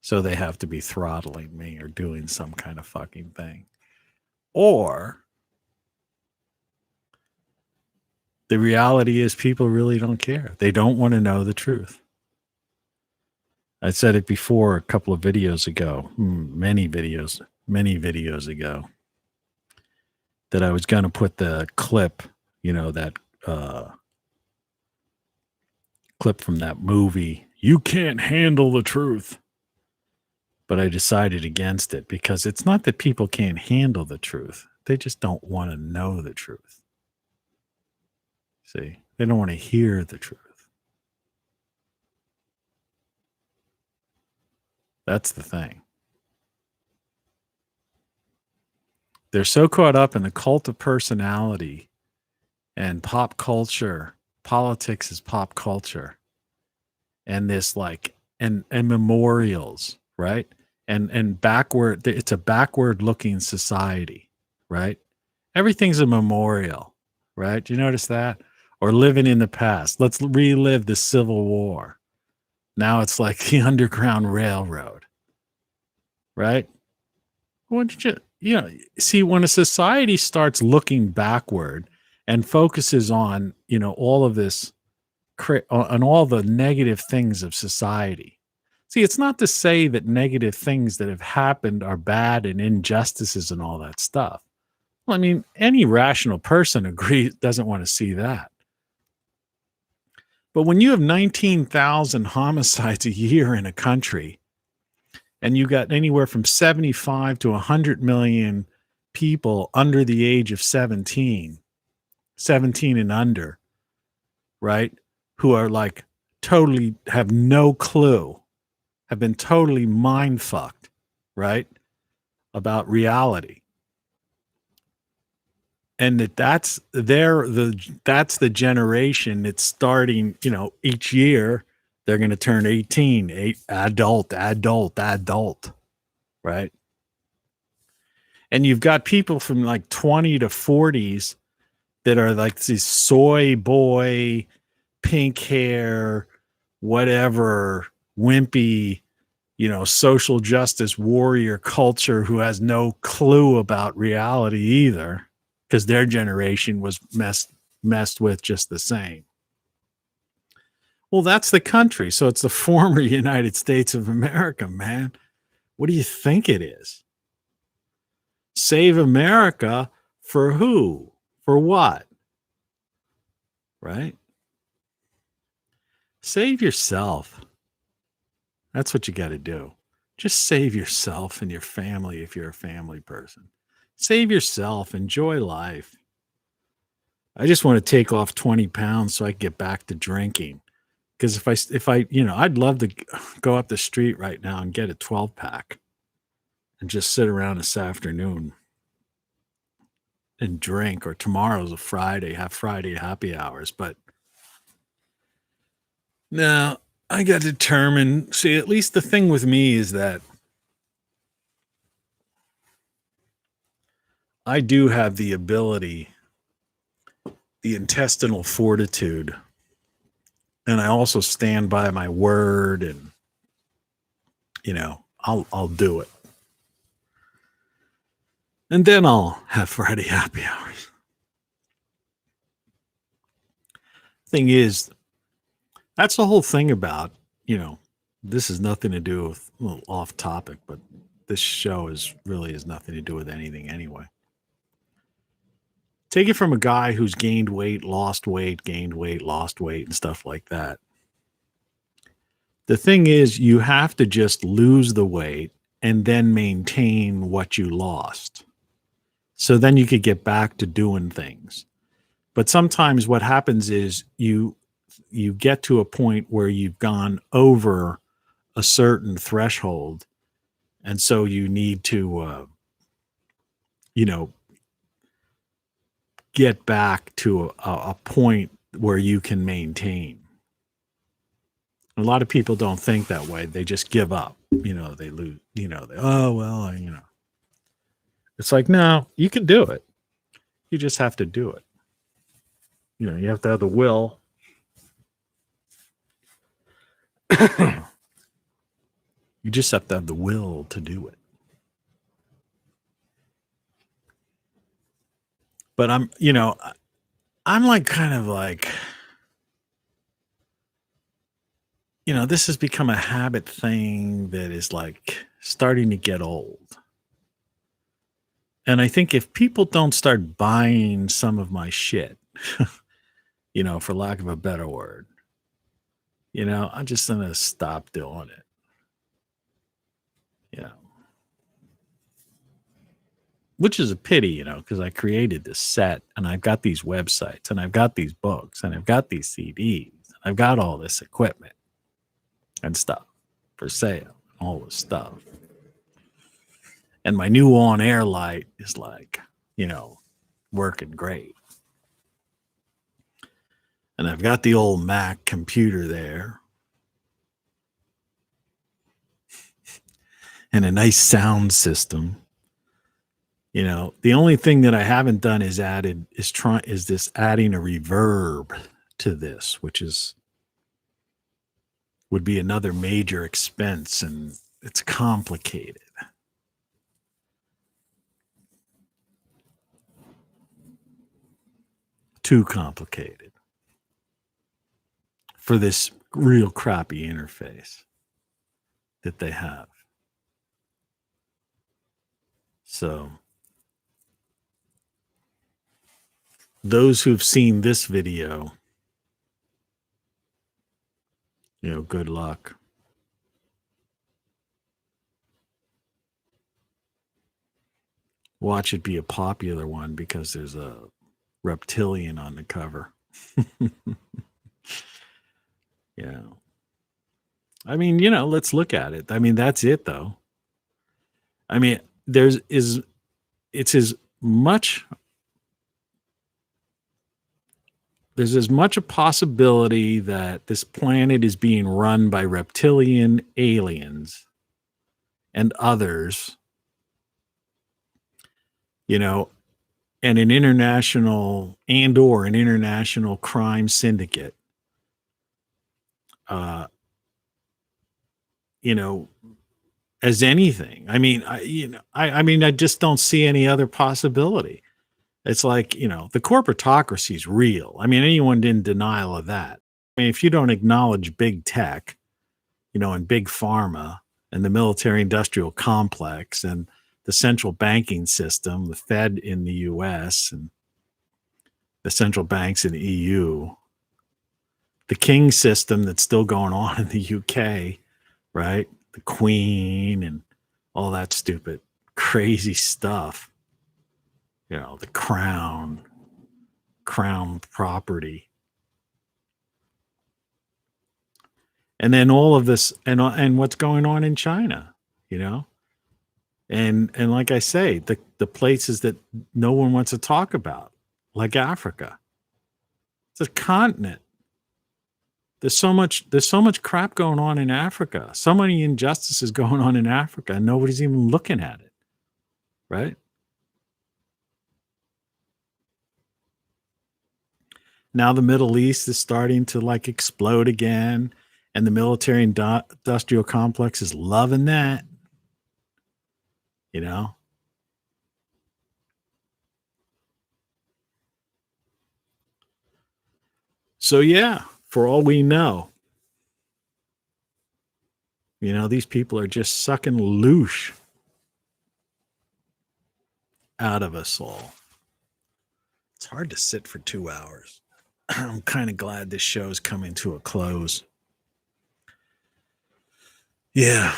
So they have to be throttling me or doing some kind of fucking thing. Or the reality is people really don't care. They don't want to know the truth. I said it before a couple of videos ago, many videos ago. that I was going to put the clip, that clip from that movie, You Can't Handle the Truth. But I decided against it because it's not that people can't handle the truth. They just don't want to know the truth. See, they don't want to hear the truth. That's the thing. They're so caught up in the cult of personality and pop culture. Politics is pop culture. And this and memorials, right? And backward, it's a backward looking society, right? Everything's a memorial, right? Do you notice that? Or living in the past. Let's relive the Civil War. Now it's like the Underground Railroad, right? See, when a society starts looking backward and focuses on, all of this, on all the negative things of society. See, it's not to say that negative things that have happened are bad and injustices and all that stuff. Well, I mean, any rational person doesn't want to see that. But when you have 19,000 homicides a year in a country, and you got anywhere from 75 to 100 million people under the age of 17 and under, right? Who are totally have no clue, have been totally mind fucked, right? About reality. And that's the generation that's starting, each year they're going to turn 18, adult, right? And you've got people from 20 to 40s that are these soy boy, pink hair, whatever, wimpy, social justice warrior culture who has no clue about reality either, because their generation was messed with just the same. Well, that's the country. So it's the former United States of America, man. What do you think it is? Save America for who? For what? Right? Save yourself. That's what you got to do. Just save yourself and your family if you're a family person. Save yourself. Enjoy life. I just want to take off 20 pounds so I can get back to drinking. Because if I, I'd love to go up the street right now and get a 12-pack and just sit around this afternoon and drink. Or tomorrow's a Friday, have Friday happy hours. But no, I got determined. See, at least the thing with me is that I do have the ability, the intestinal fortitude, and I also stand by my word, and I'll do it. And then I'll have Friday happy hours. Thing is, that's the whole thing about, this has nothing to do with, off topic, but this show has nothing to do with anything anyway. Take it from a guy who's gained weight, lost weight, gained weight, lost weight, and stuff like that. The thing is, you have to just lose the weight and then maintain what you lost. So then you could get back to doing things. But sometimes what happens is you get to a point where you've gone over a certain threshold. And so you need to, get back to a point where you can maintain. A lot of people don't think that way. They just give up. They lose. It's like, no, you can do it. You just have to do it. You have to have the will. You just have to have the will to do it. But I'm this has become a habit thing that is starting to get old. And I think if people don't start buying some of my shit, for lack of a better word, I'm just going to stop doing it. Which is a pity, because I created this set and I've got these websites and I've got these books and I've got these CDs. And I've got all this equipment and stuff for sale, all this stuff. And my new on-air light is working great. And I've got the old Mac computer there. And a nice sound system. The only thing that I haven't done is adding a reverb to this, which would be another major expense, and it's complicated. Too complicated for this real crappy interface that they have. So those who've seen this video, good luck. Watch it be a popular one because there's a reptilian on the cover. I mean, let's look at it. I mean, that's it though. I mean, there's as much a possibility that this planet is being run by reptilian aliens and others, and an international crime syndicate, as anything. I mean, I just don't see any other possibility. It's like, the corporatocracy is real. I mean, anyone in denial of that. I mean, if you don't acknowledge big tech, and big pharma and the military industrial complex and the central banking system, the Fed in the US and the central banks in the EU, the king system that's still going on in the UK, right? The Queen and all that stupid, crazy stuff. The crown property. And then all of this and what's going on in China, and like I say, the places that no one wants to talk about, like Africa. It's a continent. There's so much crap going on in Africa. So many injustices going on in Africa, and nobody's even looking at it. Right? Now the Middle East is starting to explode again, and the military industrial complex is loving that. So yeah, for all we know, these people are just sucking loosh out of us all. It's hard to sit for 2 hours. I'm kind of glad this show's coming to a close. Yeah.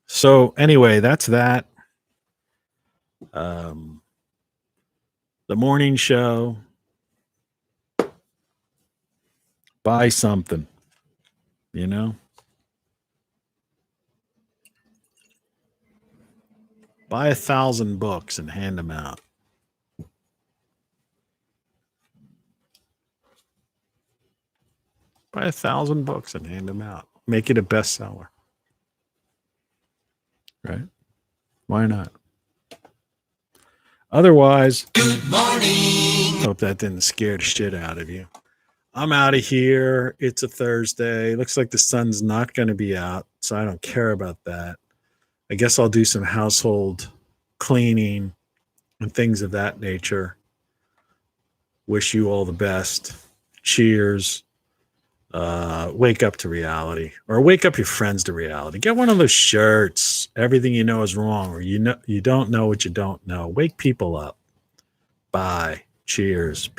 So anyway, that's that. The morning show. Buy something, Buy 1,000 books and hand them out. Buy 1,000 books and hand them out. Make it a bestseller. Right? Why not? Otherwise, good morning. Hope that didn't scare the shit out of you. I'm out of here. It's a Thursday. Looks like the sun's not going to be out, so I don't care about that. I guess I'll do some household cleaning and things of that nature. Wish you all the best. Cheers. wake up to reality, or wake up your friends to reality. Get one of those shirts. Everything you know is wrong, or you don't know what you don't know. Wake people up. Bye. Cheers.